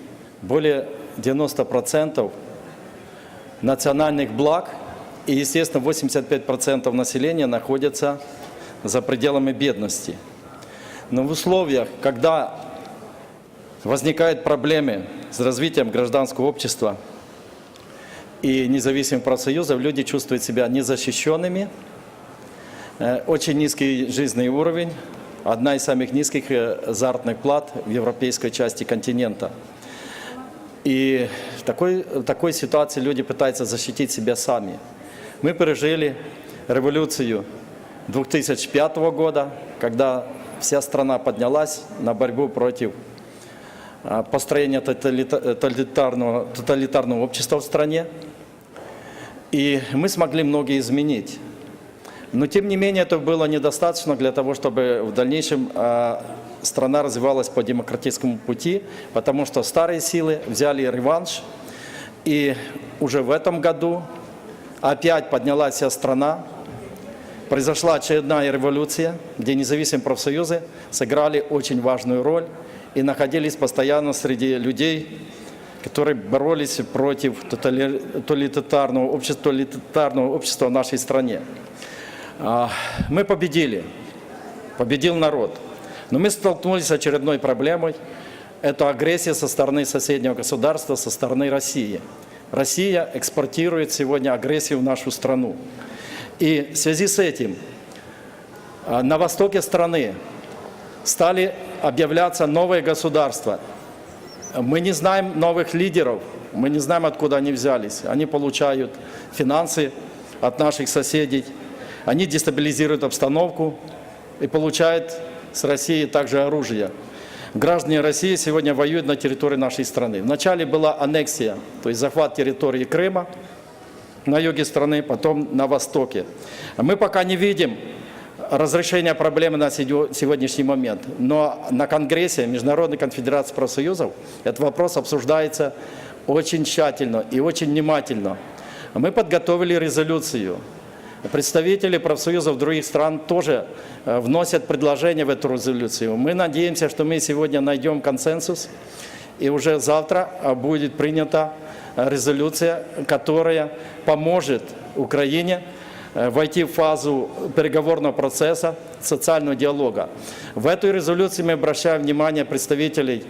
более 90% национальных благ, и, естественно, 85% населения находятся за пределами бедности. Но в условиях, когда возникают проблемы с развитием гражданского общества и независимых профсоюзов, люди чувствуют себя незащищенными, очень низкий жизненный уровень, одна из самых низких заработных плат в европейской части континента. И в такой ситуации люди пытаются защитить себя сами. Мы пережили революцию 2005 года, когда вся страна поднялась на борьбу против построения тоталитарного общества в стране. И мы смогли многое изменить. Но, тем не менее, это было недостаточно для того, чтобы в дальнейшем страна развивалась по демократическому пути, потому что старые силы взяли реванш. И уже в этом году опять поднялась вся страна. Произошла очередная революция, где независимые профсоюзы сыграли очень важную роль и находились постоянно среди людей, которые боролись против тоталитарного общества в нашей стране. Мы победили, победил народ, но мы столкнулись с очередной проблемой. Это агрессия со стороны соседнего государства, со стороны России. Россия экспортирует сегодня агрессию в нашу страну. И в связи с этим на востоке страны стали объявляться новые государства. Мы не знаем новых лидеров, мы не знаем, откуда они взялись. Они получают финансы от наших соседей, они дестабилизируют обстановку и получают с России также оружие. Граждане России сегодня воюют на территории нашей страны. Вначале была аннексия, то есть захват территории Крыма на юге страны, потом на востоке. Мы пока не видим разрешения проблемы на сегодняшний момент, но на Конгрессе Международной конфедерации профсоюзов этот вопрос обсуждается очень тщательно и очень внимательно. Мы подготовили резолюцию. Представители профсоюзов других стран тоже вносят предложения в эту резолюцию. Мы надеемся, что мы сегодня найдем консенсус, и уже завтра будет принята резолюция, которая поможет Украине войти в фазу переговорного процесса, социального диалога. В этой резолюции мы обращаем внимание представителей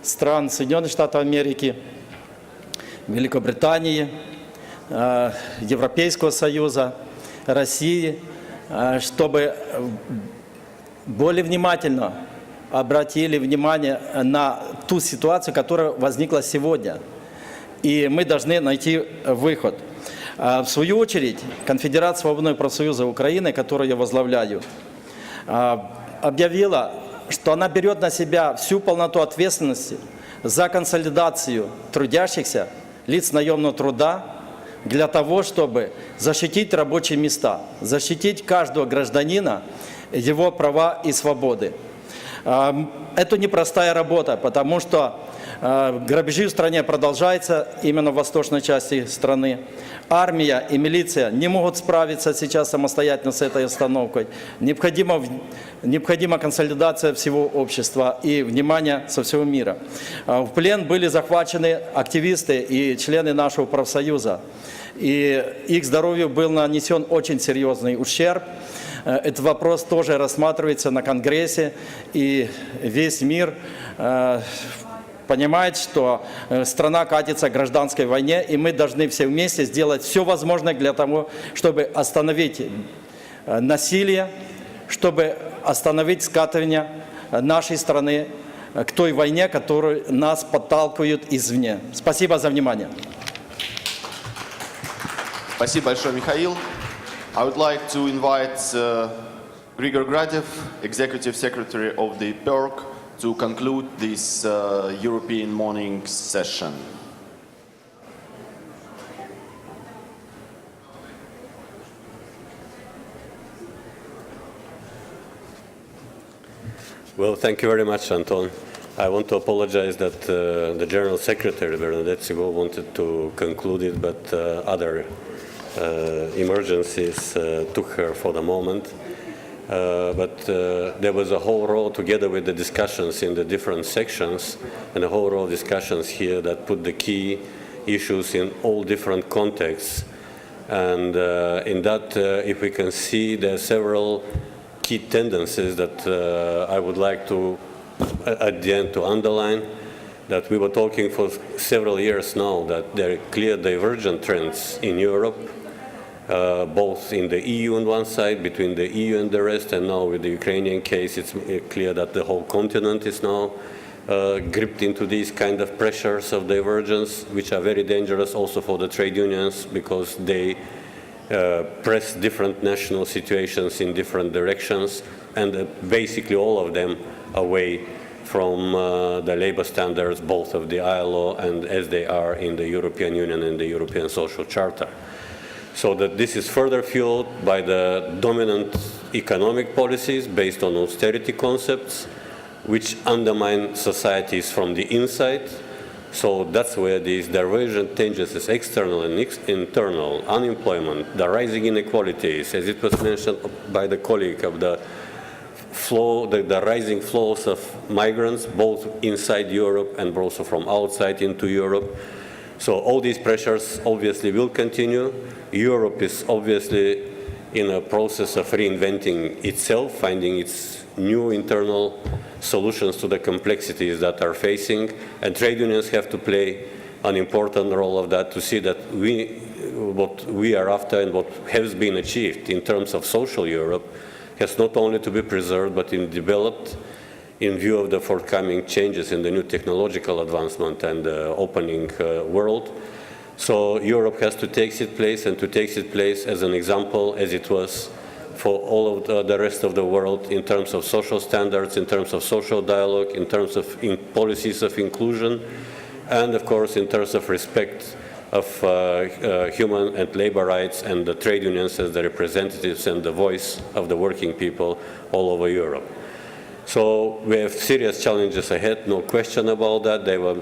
стран Соединенных Штатов Америки, Великобритании, Европейского Союза, России, чтобы более внимательно обратили внимание на ту ситуацию, которая возникла сегодня. И мы должны найти выход. В свою очередь, Конфедерация свободных профсоюзов Украины, которую я возглавляю, объявила, что она берет на себя всю полноту ответственности за консолидацию трудящихся, лиц наемного труда, для того, чтобы защитить рабочие места, защитить каждого гражданина, его права и свободы. Это непростая работа, потому что грабежи в стране продолжаются именно в восточной части страны. Армия и милиция не могут справиться сейчас самостоятельно с этой остановкой. Необходима консолидация всего общества и внимание со всего мира. В плен были захвачены активисты и члены нашего профсоюза. И их здоровью был нанесен очень серьезный ущерб. Этот вопрос тоже рассматривается на Конгрессе, и весь мир понимает, что страна катится к гражданской войне, и мы должны все вместе сделать все возможное для того, чтобы остановить насилие, чтобы остановить скатывание нашей страны к той войне, которую нас подталкивают извне. Спасибо за внимание. Спасибо большое, Михаил. I would like to invite Grigor Gradev, Executive Secretary of the PERC, to conclude this European morning session. Well, thank you very much, Anton. I want to apologize that the General Secretary, Bernadette Segal, wanted to conclude it, but other emergencies took her for the moment. But there was a whole row, together with the discussions in the different sections, and a whole row of discussions here that put the key issues in all different contexts. And in that, if we can see, there are several key tendencies that I would like to, at the end, to underline, that we were talking for several years now, that there are clear divergent trends in Europe, both in the EU on one side, between the EU and the rest, and now with the Ukrainian case, it's clear that the whole continent is now gripped into these kind of pressures of divergence, which are very dangerous also for the trade unions, because they press different national situations in different directions, and basically all of them away from the labor standards, both of the ILO and as they are in the European Union and the European Social Charter. So that this is further fueled by the dominant economic policies based on austerity concepts, which undermine societies from the inside. So that's where these divergent tendencies, external and internal, unemployment, the rising inequalities, as it was mentioned by the colleague, of the flow, the rising flows of migrants, both inside Europe and also from outside into Europe. So all these pressures obviously will continue. Europe is obviously in a process of reinventing itself, finding its new internal solutions to the complexities that are facing, and trade unions have to play an important role of that to see that what we are after and what has been achieved in terms of social Europe has not only to be preserved but developed in view of the forthcoming changes in the new technological advancement and opening world. So Europe has to take its place, and to take its place as an example, as it was for all of the rest of the world, in terms of social standards, in terms of social dialogue, in terms of policies of inclusion, and of course in terms of respect of human and labor rights and the trade unions as the representatives and the voice of the working people all over Europe. So we have serious challenges ahead, no question about that. They were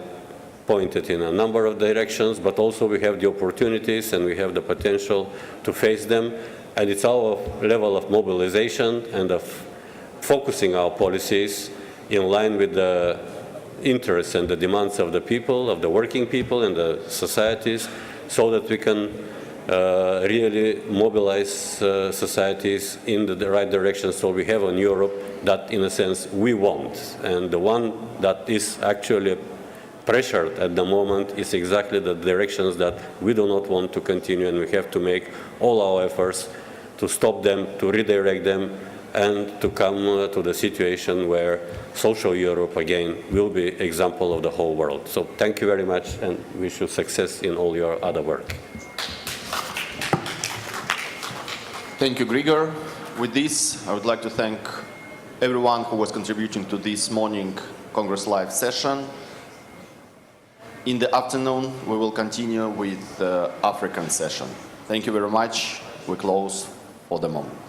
pointed in a number of directions, but also we have the opportunities and we have the potential to face them. And it's our level of mobilization and of focusing our policies in line with the interests and the demands of the people, of the working people and the societies, so that we can really mobilize societies in the right direction, so we have in Europe that, in a sense, we want. And the one that is actually pressured at the moment is exactly the directions that we do not want to continue, and we have to make all our efforts to stop them, to redirect them, and to come to the situation where social Europe again will be example of the whole world. So thank you very much, and wish you success in all your other work. Thank you, Grigor. With this, I would like to thank everyone who was contributing to this morning Congress Live session. In the afternoon, we will continue with the African session. Thank you very much. We close for the moment.